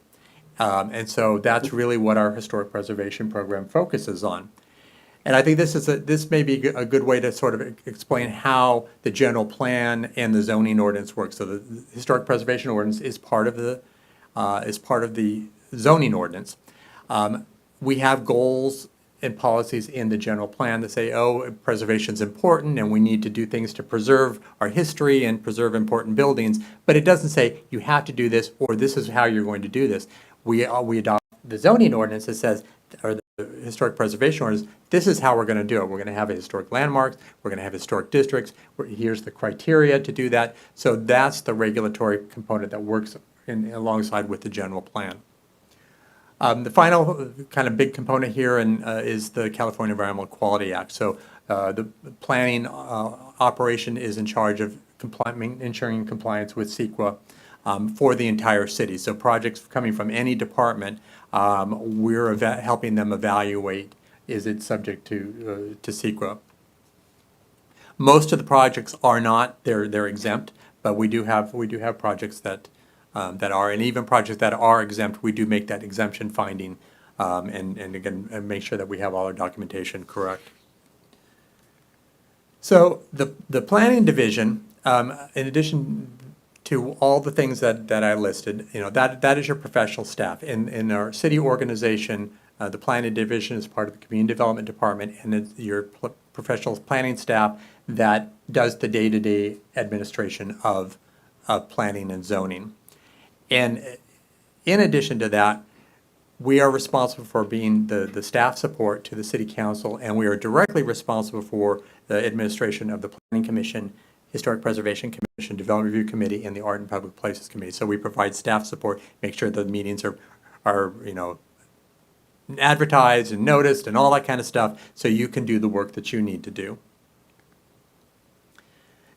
And so that's really what our historic preservation program focuses on. And I think this may be a good way to sort of explain how the general plan and the zoning ordinance work. So the historic preservation ordinance is part of the zoning ordinance. We have goals and policies in the general plan that say, preservation is important and we need to do things to preserve our history and preserve important buildings. But it doesn't say you have to do this or this is how you're going to do this. We adopt the zoning ordinance that says, or the historic preservation ordinance, this is how we're going to do it. We're going to have a historic landmarks. We're going to have historic districts. Here's the criteria to do that. So that's the regulatory component that works alongside with the general plan. The final kind of big component here is the California Environmental Quality Act. So the planning operation is in charge of ensuring compliance with CEQA for the entire city. So projects coming from any department, we're helping them evaluate, is it subject to CEQA. Most of the projects are not, they're exempt, but we do have projects that, that are, and even projects that are exempt, we do make that exemption finding, and again, and make sure that we have all our documentation correct. So the planning division, in addition to all the things that I listed, that is your professional staff. In our city organization, the planning division is part of the community development department, and it's your professional planning staff that does the day-to-day administration of planning and zoning. And in addition to that, we are responsible for being the staff support to the city council, and we are directly responsible for the administration of the Planning Commission, Historic Preservation Commission, Development Review Committee, and the Art and Public Places Committee. So we provide staff support, make sure the meetings are advertised and noticed and all that kind of stuff, so you can do the work that you need to do.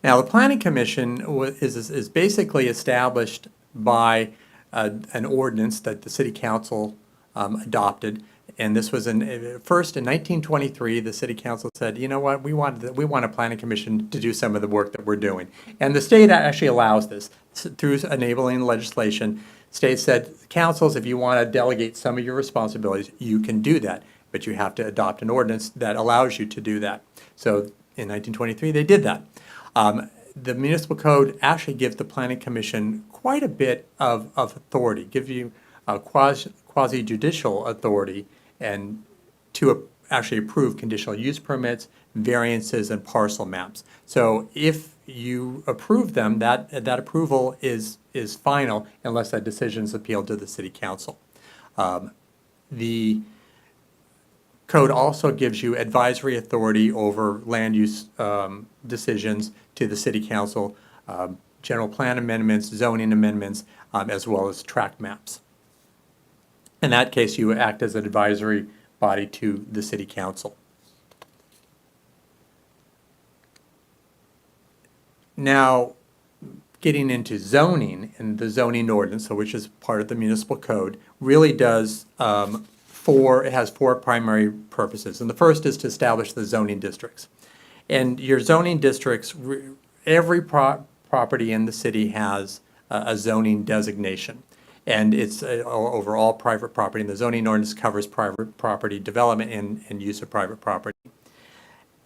Now, the Planning Commission is basically established by an ordinance that the City Council adopted, and this was first in 1923. The City Council said, you know what, we want a Planning Commission to do some of the work that we're doing, and the state actually allows this through enabling legislation. State said, councils, if you want to delegate some of your responsibilities, you can do that, but you have to adopt an ordinance that allows you to do that. So in 1923, they did that. The municipal code actually gives the Planning Commission quite a bit of authority, gives you a quasi-judicial authority and to actually approve conditional use permits, variances, and parcel maps. So if you approve them, that approval is final unless that decision is appealed to the City Council. The code also gives you advisory authority over land use decisions to the City Council, general plan amendments, zoning amendments, as well as tract maps. In that case, you act as an advisory body to the City Council. Now, getting into zoning, and the zoning ordinance, which is part of the municipal code, really does it has four primary purposes. And the first is to establish the zoning districts. And your zoning districts, every property in the city has a zoning designation. And it's over all private property. And the zoning ordinance covers private property development and use of private property.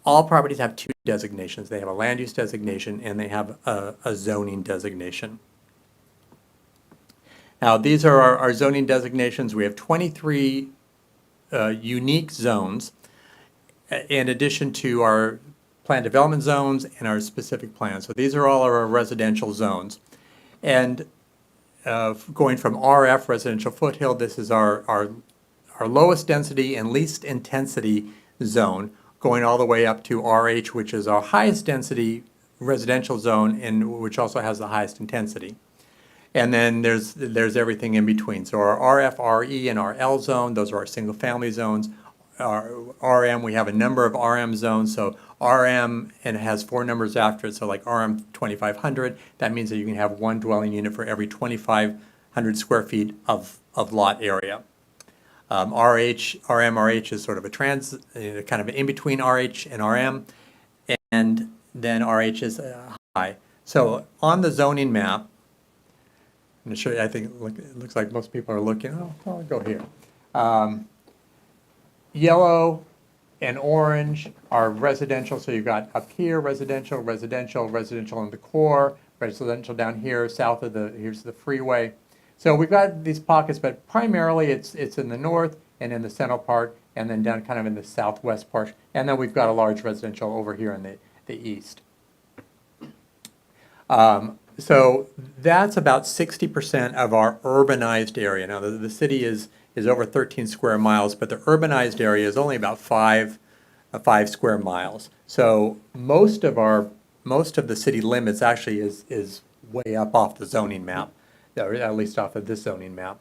All properties have two designations. They have a land use designation and they have a zoning designation. Now, these are our zoning designations. We have 23 unique zones in addition to our planned development zones and our specific plans. So these are all our residential zones. And going from RF, residential foothill, this is our lowest density and least intensity zone, going all the way up to RH, which is our highest density residential zone and which also has the highest intensity. And then there's everything in between. So our RF, RE, and our L zone, those are our single family zones. Our RM, we have a number of RM zones. So RM, and it has four numbers after it. So like RM 2500, that means that you can have one dwelling unit for every 2,500 square feet of lot area. RMRH is sort of a kind of in between RH and RM, and then RH is high. So on the zoning map, I'm going to show you, I think it looks like most people are looking, I'll go here. Yellow and orange are residential, so you've got up here residential, residential, residential in the core, residential down here, south of here's the freeway. So we've got these pockets, but primarily it's in the north and in the central part, and then down kind of in the southwest part, and then we've got a large residential over here in the east. So that's about 60% of our urbanized area. Now the city is over 13 square miles, but the urbanized area is only about 5 square miles. So most of the city limits actually is way up off the zoning map, or at least off of this zoning map.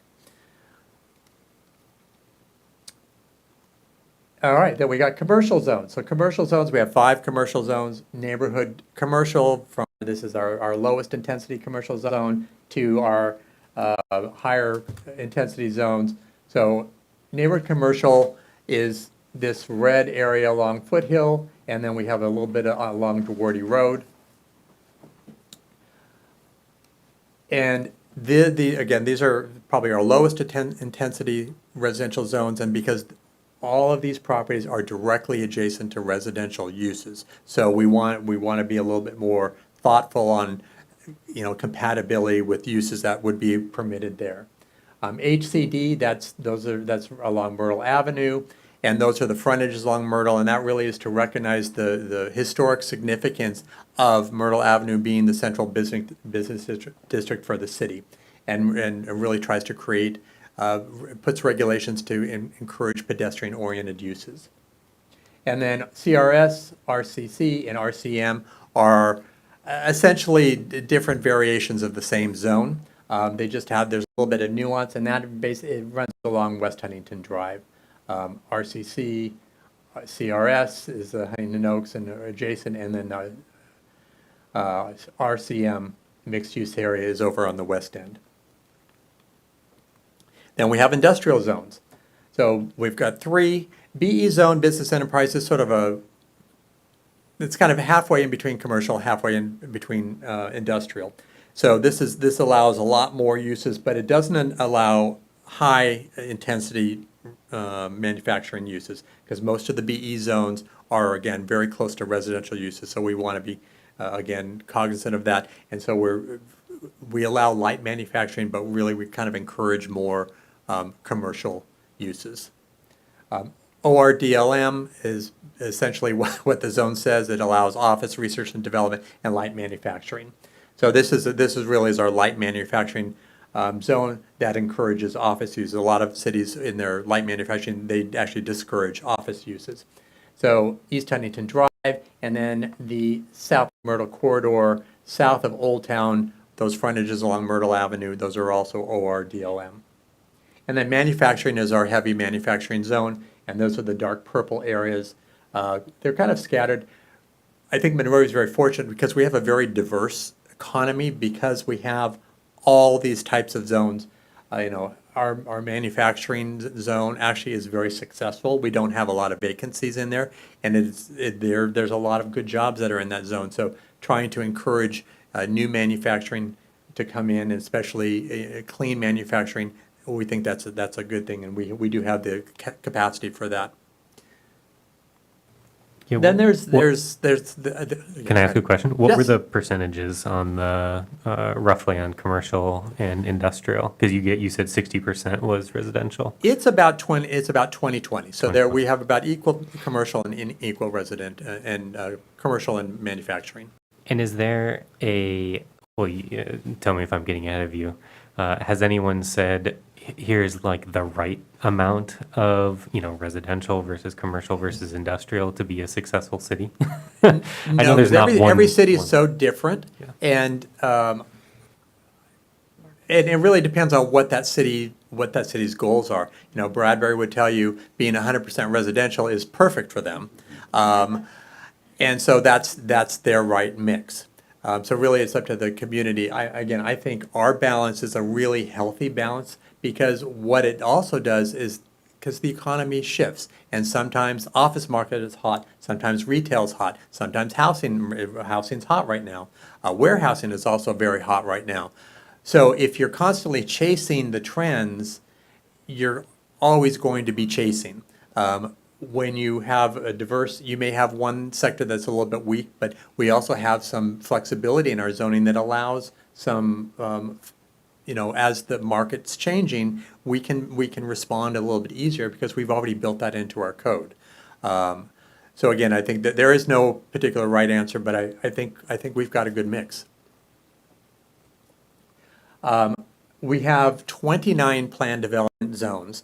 All right, then we got commercial zones. So commercial zones, we have 5 commercial zones. Neighborhood commercial, from this is our lowest intensity commercial zone to our higher intensity zones. So neighborhood commercial is this red area along Foothill And then we have a little bit along Duarte Road. And again, these are probably our lowest intensity residential zones, and because all of these properties are directly adjacent to residential uses. So we want to be a little bit more thoughtful on, compatibility with uses that would be permitted there. HCD, that's along Myrtle Avenue, and those are the frontages along Myrtle, and that really is to recognize the historic significance of Myrtle Avenue being the central business district for the city, and really tries to create, puts regulations to encourage pedestrian-oriented uses. And then CRS, RCC, and RCM are essentially different variations of the same zone. There's a little bit of nuance, and that basically it runs along West Huntington Drive. RCC, CRS is Huntington Oaks and adjacent, and then RCM, mixed-use area, is over on the west end. Then we have industrial zones. So we've got 3. BE zone, business enterprise, is sort of it's kind of halfway in between commercial, halfway in between industrial. So this allows a lot more uses, but it doesn't allow high intensity manufacturing uses, because most of the BE zones are, again, very close to residential uses. So we want to be, again, cognizant of that. And so we allow light manufacturing, but really we kind of encourage more commercial uses. ORDLM is essentially what the zone says. It allows office, research and development, and light manufacturing. So this is really our light manufacturing zone that encourages office use. A lot of cities in their light manufacturing, they actually discourage office uses. So East Huntington Drive, and then the South Myrtle corridor, south of Old Town, those frontages along Myrtle Avenue, those are also ORDLM. And then manufacturing is our heavy manufacturing zone, and those are the dark purple areas. They're kind of scattered. I think Monrovia is very fortunate because we have a very diverse economy, because we have all these types of zones. Our manufacturing zone actually is very successful. We don't have a lot of vacancies in there, and there's a lot of good jobs that are in that zone. So trying to encourage new manufacturing to come in, especially clean manufacturing, we think that's a good thing, and we do have the capacity for that. Yeah, Then there's Can I ask sorry. a question? What were Yes. the percentages on the roughly on commercial and industrial? Because you said 60% was residential. It's about 20. It's about 20-20. So there we have about equal commercial and equal resident and commercial and manufacturing. And is there tell me if I'm getting ahead of you. Has anyone said, here's like the right amount of, residential versus commercial versus industrial to be a successful city? I know there's not one. Every city is so different, and it really depends on what that city's goals are. Bradbury would tell you being 100% residential is perfect for them, and so that's their right mix. So really, it's up to the community. I think our balance is a really healthy balance, because what it also does is, because the economy shifts, and sometimes office market is hot, sometimes retail's hot, sometimes housing's hot right now. Warehousing is also very hot right now. So if you're constantly chasing the trends, you're always going to be chasing. When you have a diverse, you may have one sector that's a little bit weak, but we also have some flexibility in our zoning that allows some, as the market's changing, we can respond a little bit easier because we've already built that into our code. So again, I think that there is no particular right answer, but I think we've got a good mix. We have 29 planned development zones.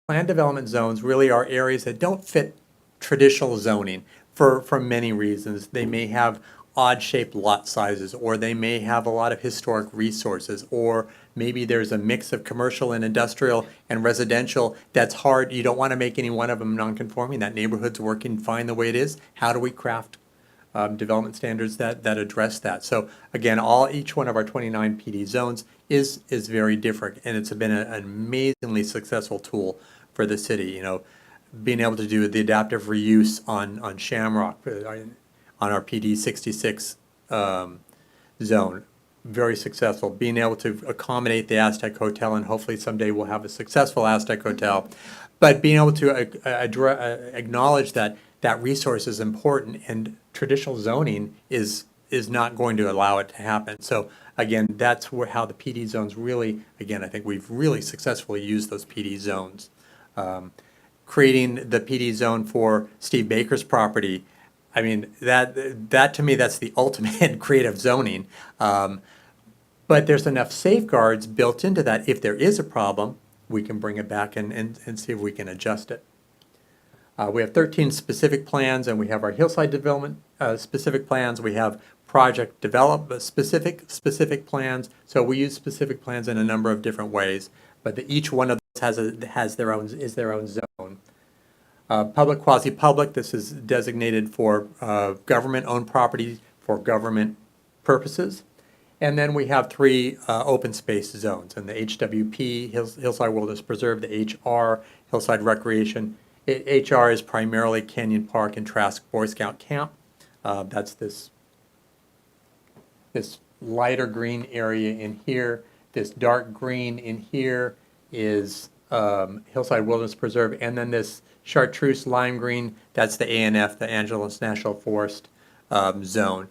Planned development zones really are areas that don't fit traditional zoning for many reasons. They may have odd-shaped lot sizes, or they may have a lot of historic resources, or maybe there's a mix of commercial and industrial and residential that's hard. You don't want to make any one of them non-conforming. That neighborhood's working fine the way it is. How do we craft development standards that address that? So again, each one of our 29 PD zones is very different, and it's been an amazingly successful tool for the city. being able to do the adaptive reuse on Shamrock, on our PD 66 zone. Very successful. Being able to accommodate the Aztec Hotel, and hopefully someday we'll have a successful Aztec Hotel. But being able to acknowledge that that resource is important, and traditional zoning is not going to allow it to happen. So again, that's how the PD zones really, again, I think we've really successfully used those PD zones. Creating the PD zone for Steve Baker's property, I mean, that to me, that's the ultimate creative zoning. But there's enough safeguards built into that. If there is a problem, we can bring it back and see if we can adjust it. We have 13 specific plans, and we have our hillside development specific plans. We have project development specific plans. So we use specific plans in a number of different ways, but each one of those is their own zone. Public, quasi-public, this is designated for government-owned property for government purposes. And then we have 3 open space zones, and the HWP, Hillside Wilderness Preserve, the HR, Hillside Recreation. HR is primarily Canyon Park and Trask Boy Scout Camp. That's this lighter green area in here. This dark green in here is Hillside Wilderness Preserve, and then this chartreuse lime green, that's the ANF, the Angeles National Forest zone.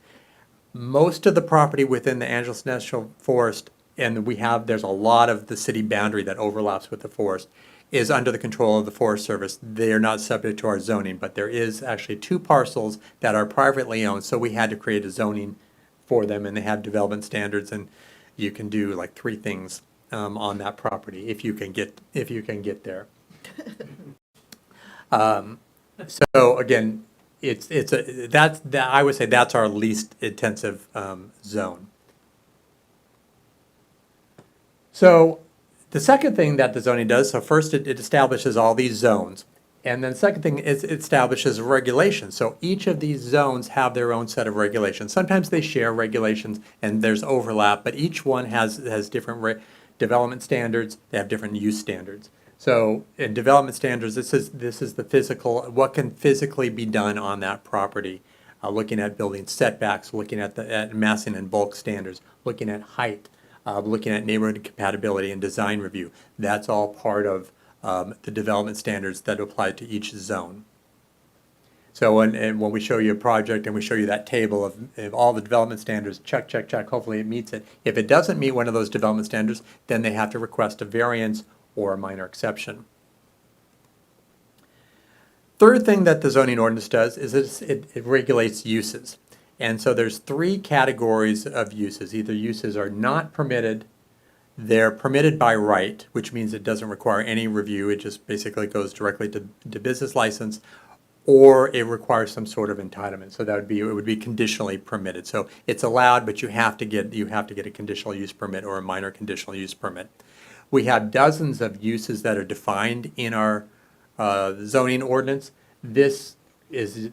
Most of the property within the Angeles National Forest, and there's a lot of the city boundary that overlaps with the forest, is under the control of the Forest Service. They are not subject to our zoning, but there is actually 2 parcels that are privately owned, so we had to create a zoning for them, and they have development standards, and you can do like 3 things on that property if you can get there. So again, I would say that's our least intensive zone. So the second thing that the zoning does, so first it establishes all these zones, and then the second thing is it establishes regulations. So each of these zones have their own set of regulations. Sometimes they share regulations and there's overlap, but each one has different development standards. They have different use standards. So in development standards, this is the physical, what can physically be done on that property, looking at building setbacks, looking at massing and bulk standards, looking at height, looking at neighborhood compatibility and design review. That's all part of the development standards that apply to each zone. So when we show you a project and we show you that table of all the development standards, check, check, check, hopefully it meets it. If it doesn't meet one of those development standards, then they have to request a variance or a minor exception. Third thing that the zoning ordinance does is it regulates uses. And so there's 3 categories of uses. Either uses are not permitted, they're permitted by right, which means it doesn't require any review, it just basically goes directly to business license, or it requires some sort of entitlement. So it would be conditionally permitted. So it's allowed, but you have to get a conditional use permit or a minor conditional use permit. We have dozens of uses that are defined in our zoning ordinance. This is a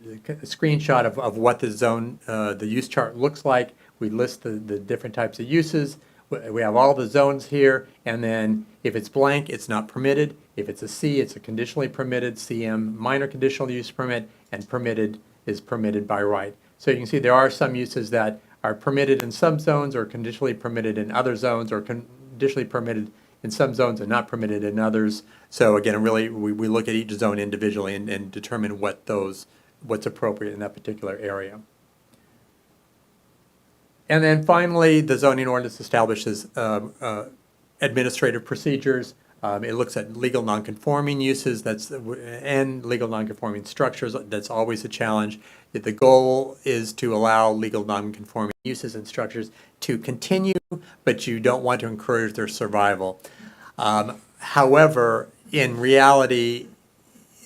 screenshot of what the use chart looks like. We list the different types of uses. We have all the zones here, and then if it's blank, it's not permitted. If it's a C, it's a conditionally permitted, CM, minor conditional use permit, and permitted is permitted by right. So you can see there are some uses that are permitted in some zones or conditionally permitted in other zones, or conditionally permitted in some zones and not permitted in others. So again, really, we look at each zone individually and determine what's appropriate in that particular area. And then finally, the zoning ordinance establishes administrative procedures. It looks at legal nonconforming uses and legal nonconforming structures. That's always a challenge. The goal is to allow legal nonconforming uses and structures to continue, but you don't want to encourage their survival. However, in reality,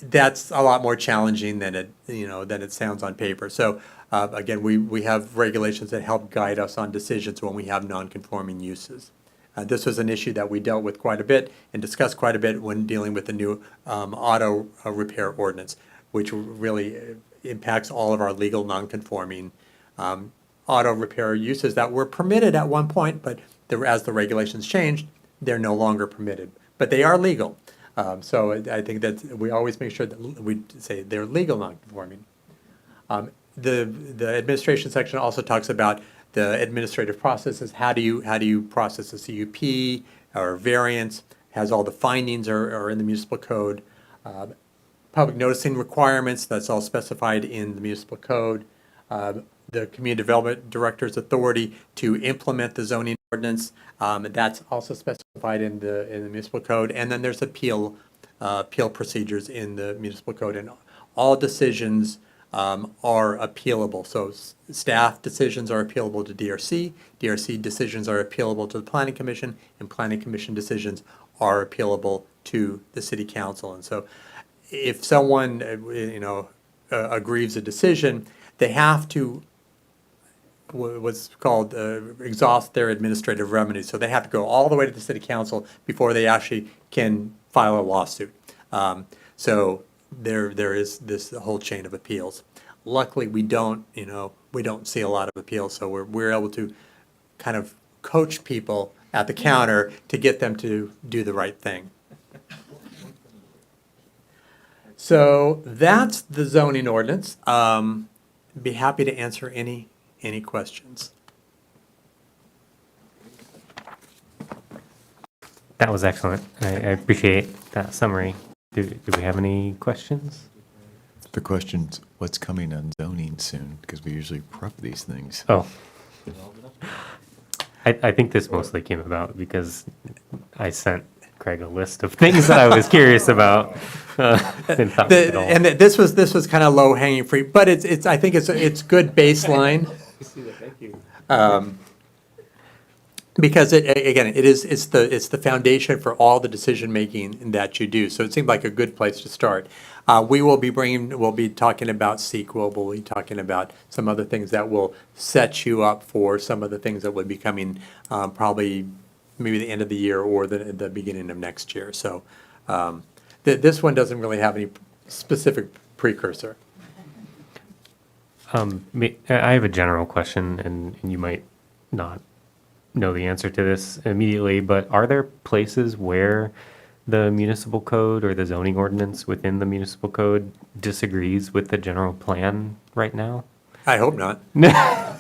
that's a lot more challenging than it sounds on paper. So again, we have regulations that help guide us on decisions when we have nonconforming uses. This was an issue that we dealt with quite a bit and discussed quite a bit when dealing with the new auto repair ordinance, which really impacts all of our legal nonconforming auto repair uses that were permitted at one point, but as the regulations changed, they're no longer permitted. But they are legal. So I think that we always make sure that we say they're legal non-conforming. The administration section also talks about the administrative processes. How do you process a CUP or variance? Has all the findings are in the municipal code. Public noticing requirements, that's all specified in the municipal code. The community development director's authority to implement the zoning ordinance, that's also specified in the municipal code. And then there's appeal procedures in the municipal code, and all decisions are appealable. So staff decisions are appealable to DRC, DRC decisions are appealable to the Planning Commission, and Planning Commission decisions are appealable to the City Council. And so if someone, aggrieves a decision, they have to what's called exhaust their administrative remedies. So they have to go all the way to the City Council before they actually can file a lawsuit. So there is this whole chain of appeals. Luckily, we don't see a lot of appeals, so we're able to kind of coach people at the counter to get them to do the right thing. So that's the zoning ordinance. Be happy to answer any questions. That was excellent. I appreciate that summary. Do we have any questions? The question's what's coming on zoning soon, because we usually prep these things. Oh. I think this mostly came about because I sent Craig a list of things that I was curious about. This was kind of low hanging fruit, but I think it's good baseline. Because it's the foundation for all the decision making that you do. So it seemed like a good place to start. We'll be talking about sequel. We'll be talking about some other things that will set you up for some of the things that will be coming probably maybe the end of the year or the beginning of next year. So this one doesn't really have any specific precursor. I have a general question, and you might not know the answer to this immediately, but are there places where the municipal code or the zoning ordinance within the municipal code disagrees with the general plan right now? I hope not. Not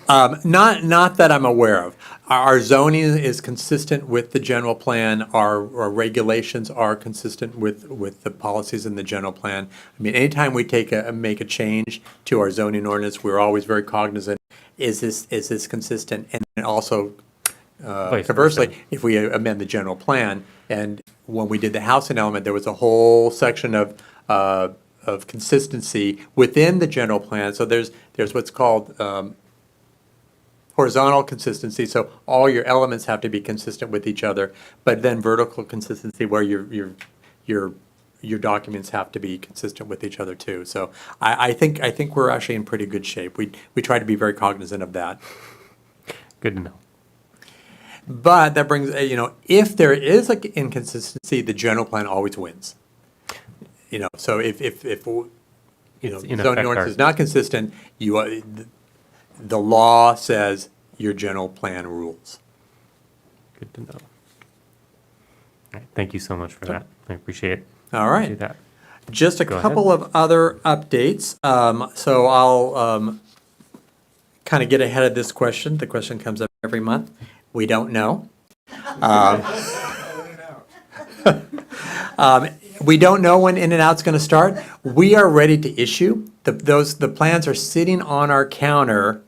that I'm aware of. Our zoning is consistent with the general plan. Our regulations are consistent with the policies in the general plan. I mean, anytime we make a change to our zoning ordinance, we're always very cognizant. Is this consistent? And also, conversely, if we amend the general plan, and when we did the housing element, there was a whole section of consistency within the general plan. So there's what's called horizontal consistency, so all your elements have to be consistent with each other, but then vertical consistency where your documents have to be consistent with each other too. So I think we're actually in pretty good shape. We try to be very cognizant of that. Good to know. But that brings, if there is an inconsistency, the general plan always wins. So if zoning ordinance is not consistent, the law says your general plan rules. Good to know. All right, thank you so much for that. I appreciate it. All right. Do that. Just a Go couple ahead. of other updates. So I'll kind of get ahead of this question. The question comes up every month. We don't know. We don't know when In-N-Out's going to start. We are ready to issue. The plans are sitting on our counter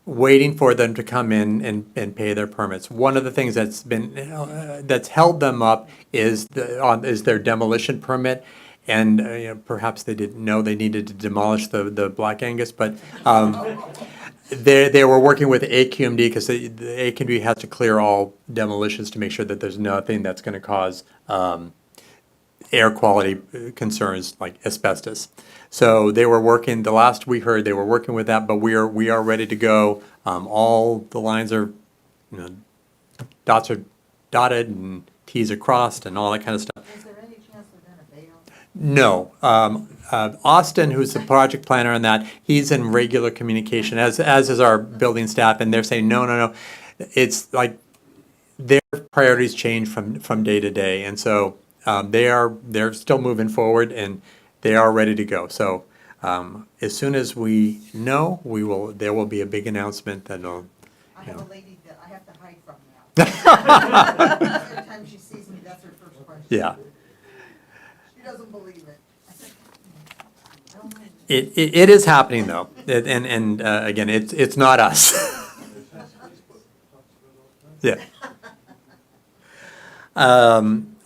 waiting for them to come in and pay their permits. One of the things that's held them up is their demolition permit. And perhaps they didn't know they needed to demolish the Black Angus, but they were working with AQMD because the AQMD has to clear all demolitions to make sure that there's nothing that's going to cause air quality concerns like asbestos. So they were working, the last we heard, they were working with that, but we are ready to go. All the lines are, dots are dotted and T's are crossed and all that kind of stuff. Is there any chance they're going to bail? No. Austin, who's the project planner on that, he's in regular communication, as is our building staff, and they're saying, no. It's like their priorities change from day to day, and so they're still moving forward, and they are ready to go. So as soon as we know, there will be a big announcement that'll. I have a lady that I have to hide from now. Every time she sees me, that's her first question. Yeah. She doesn't believe it. It is happening though, and again, it's not us. Yeah.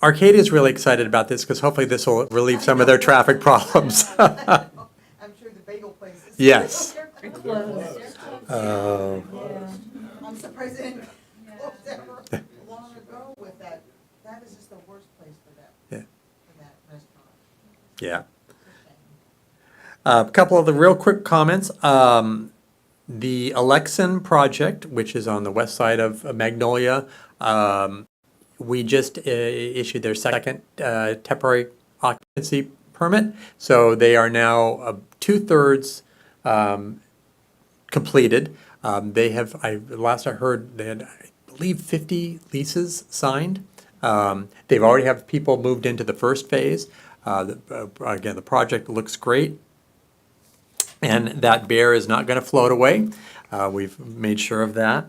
Arcadia is really excited about this because hopefully this will relieve some of their traffic problems. I'm sure the bagel place is. Yes. I'm surprised they didn't close that long ago with that. That is just the worst place for that. Yeah. For that restaurant. Yeah. A couple of the real quick comments. The Alexan project, which is on the west side of Magnolia, we just issued their second temporary occupancy permit. So they are now 2/3 completed. They have, last I heard, they had, I believe, 50 leases signed. They've already have people moved into the first phase. Again, the project looks great. And that bear is not going to float away. We've made sure of that.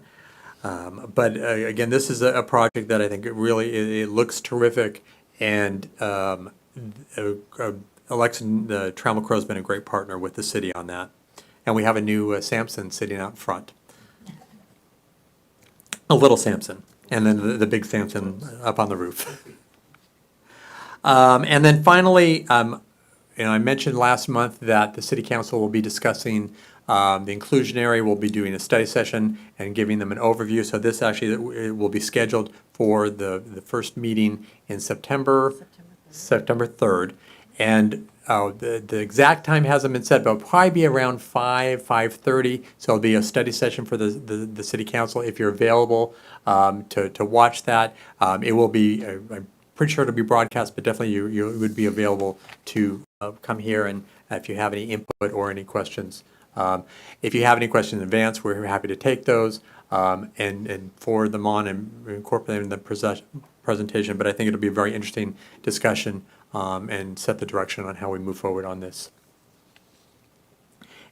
But again, this is a project that I think it looks terrific. And Alexan, the Trammell Crow, has been a great partner with the city on that. And we have a new Samson sitting out front. A little Samson. And then the big Samson up on the roof. And then finally, I mentioned last month that the City Council will be discussing the inclusionary. We'll be doing a study session and giving them an overview. So this actually it will be scheduled for the first meeting in September 3rd. And the exact time hasn't been set, but it'll probably be around 5:30. So it'll be a study session for the City Council. If you're available to watch that, it will be, I'm pretty sure it'll be broadcast, but definitely you would be available to come here and if you have any input or any questions. If you have any questions in advance, we're happy to take those and forward them on and incorporate them in the presentation. But I think it'll be a very interesting discussion and set the direction on how we move forward on this.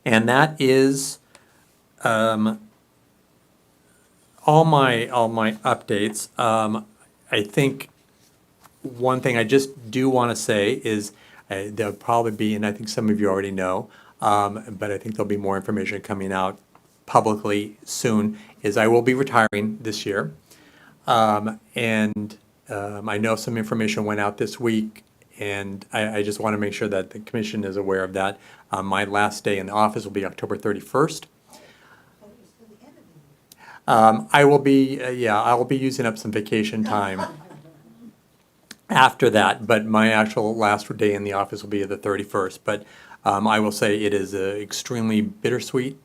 And that is all my updates. I think one thing I just do want to say is there'll probably be, and I think some of you already know, but I think there'll be more information coming out publicly soon, is I will be retiring this year. And I know some information went out this week, and I just want to make sure that the commission is aware of that. My last day in the office will be October 31st. I will be, I will be using up some vacation time after that, but my actual last day in the office will be the 31st. But I will say it is an extremely bittersweet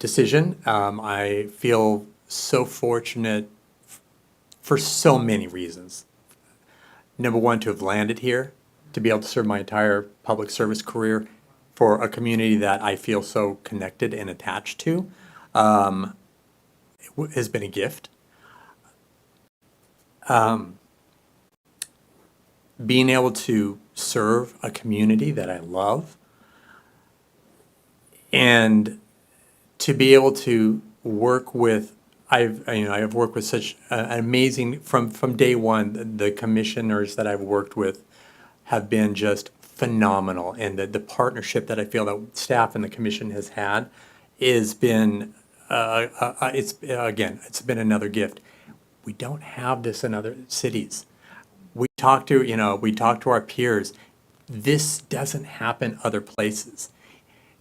decision. I feel so fortunate for so many reasons. Number one, to have landed here, to be able to serve my entire public service career for a community that I feel so connected and attached to, has been a gift. Being able to serve a community that I love, and to be able to work with, I've worked with such an amazing, from day one, the commissioners that I've worked with have been just phenomenal, and the partnership that I feel that staff and the commission has had has been, it's been another gift. We don't have this in other cities. We talk to our peers. This doesn't happen other places.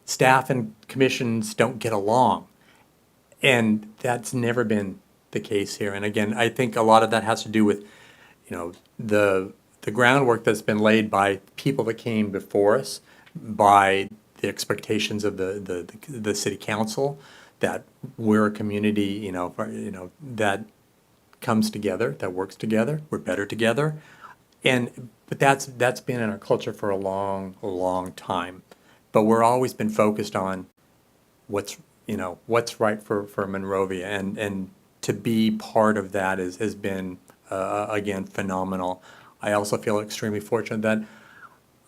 Staff and commissions don't get along. And that's never been the case here. And again, I think a lot of that has to do with, the groundwork that's been laid by people that came before us, by the expectations of the city council, that we're a community, that comes together, that works together, we're better together. But that's been in our culture for a long time. But we're always been focused on what's right for Monrovia. And to be part of that has been, again, phenomenal. I also feel extremely fortunate that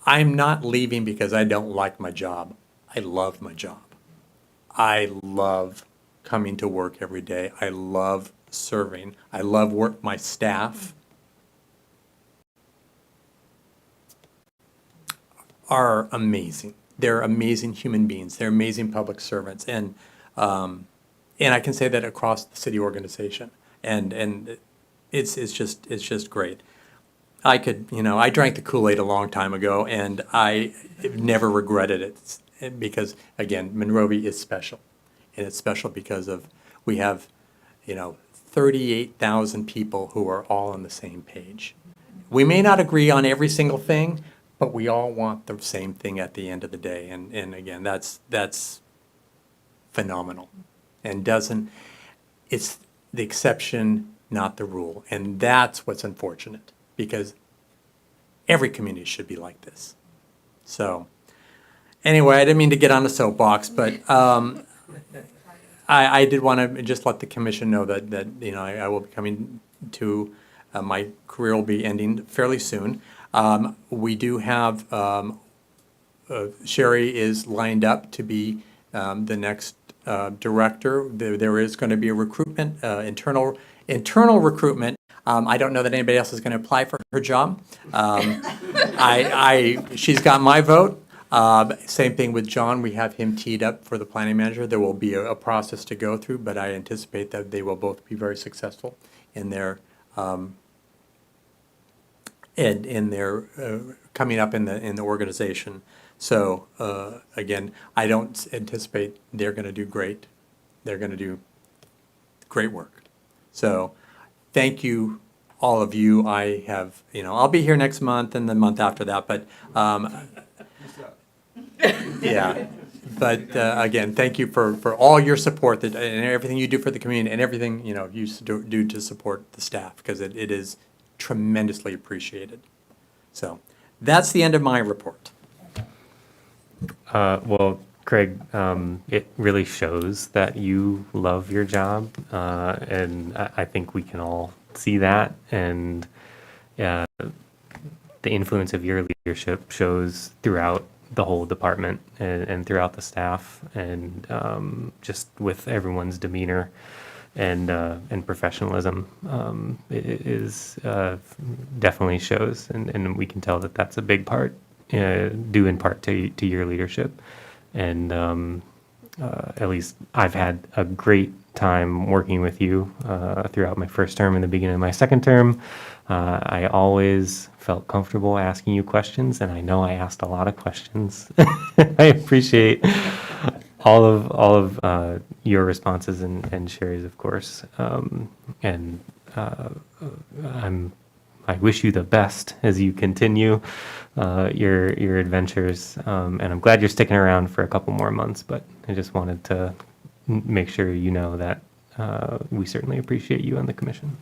I'm not leaving because I don't like my job. I love my job. I love coming to work every day. I love serving. I love my staff are amazing. They're amazing human beings. They're amazing public servants. And I can say that across the city organization. And it's just great. I could, I drank the Kool-Aid a long time ago, and I never regretted it because, again, Monrovia is special. And it's special because we have, 38,000 people who are all on the same page. We may not agree on every single thing, but we all want the same thing at the end of the day. And again, that's phenomenal. And it's the exception, not the rule. And that's what's unfortunate, because every community should be like this. So anyway, I didn't mean to get on the soapbox, but I did want to just let the commission know that I will be coming to, my career will be ending fairly soon. We do have, Sherry is lined up to be the next director. There is going to be a recruitment, internal recruitment. I don't know that anybody else is going to apply for her job. She's got my vote. Same thing with John. We have him teed up for the planning manager. There will be a process to go through, but I anticipate that they will both be very successful in their coming up in the organization. So again, I don't anticipate they're going to do great. They're going to do great work. So thank you, all of you. I have, I'll be here next month and the month after that, but yeah. But again, thank you for all your support and everything you do for the community and everything you do to support the staff, because it is tremendously appreciated. So that's the end of my report. Well, Craig, it really shows that you love your job, and I think we can all see that. And the influence of your leadership shows throughout the whole department and throughout the staff, and just with everyone's demeanor and professionalism, it is definitely shows, and we can tell that that's a big part, due in part to your leadership. And at least I've had a great time working with you throughout my first term and the beginning of my second term. I always felt comfortable asking you questions, and I know I asked a lot of questions. I appreciate all of your responses and Sherry's, of course. And I wish you the best as you continue your adventures. And I'm glad you're sticking around for a couple more months, but I just wanted to make sure you know that we certainly appreciate you on the commission.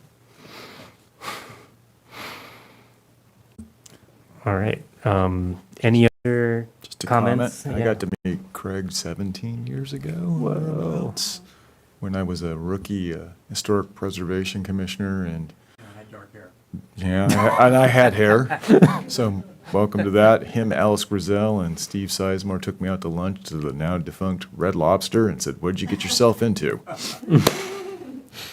All right. Any other Just a comments? comment. I got to meet Craig 17 years ago. Whoa. When I was a rookie historic preservation commissioner, and I had dark hair. yeah, I had hair. So welcome to that. Him, Alice Grizel, and Steve Sizemore took me out to lunch to the now defunct Red Lobster and said, "What'd you get yourself into?"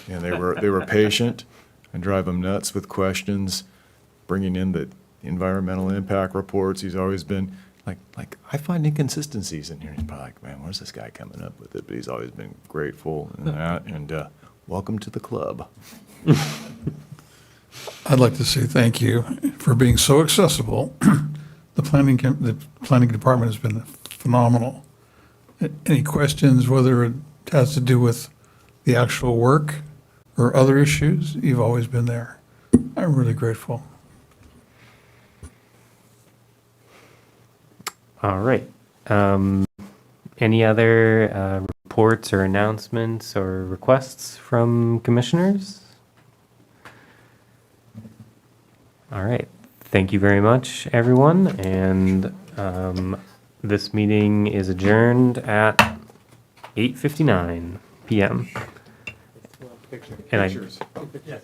And they were patient and drive them nuts with questions, bringing in the environmental impact reports. He's always been like I find inconsistencies in here. He's probably like, "Man, where's this guy coming up with it?" But he's always been grateful and that. And welcome to the club. I'd like to say thank you for being so accessible. The planning department has been phenomenal. Any questions, whether it has to do with the actual work or other issues, you've always been there. I'm really grateful. All right. Any other reports or announcements or requests from commissioners? All right. Thank you very much, everyone. And this meeting is adjourned at 8:59 p.m. And I- Pictures. Yes.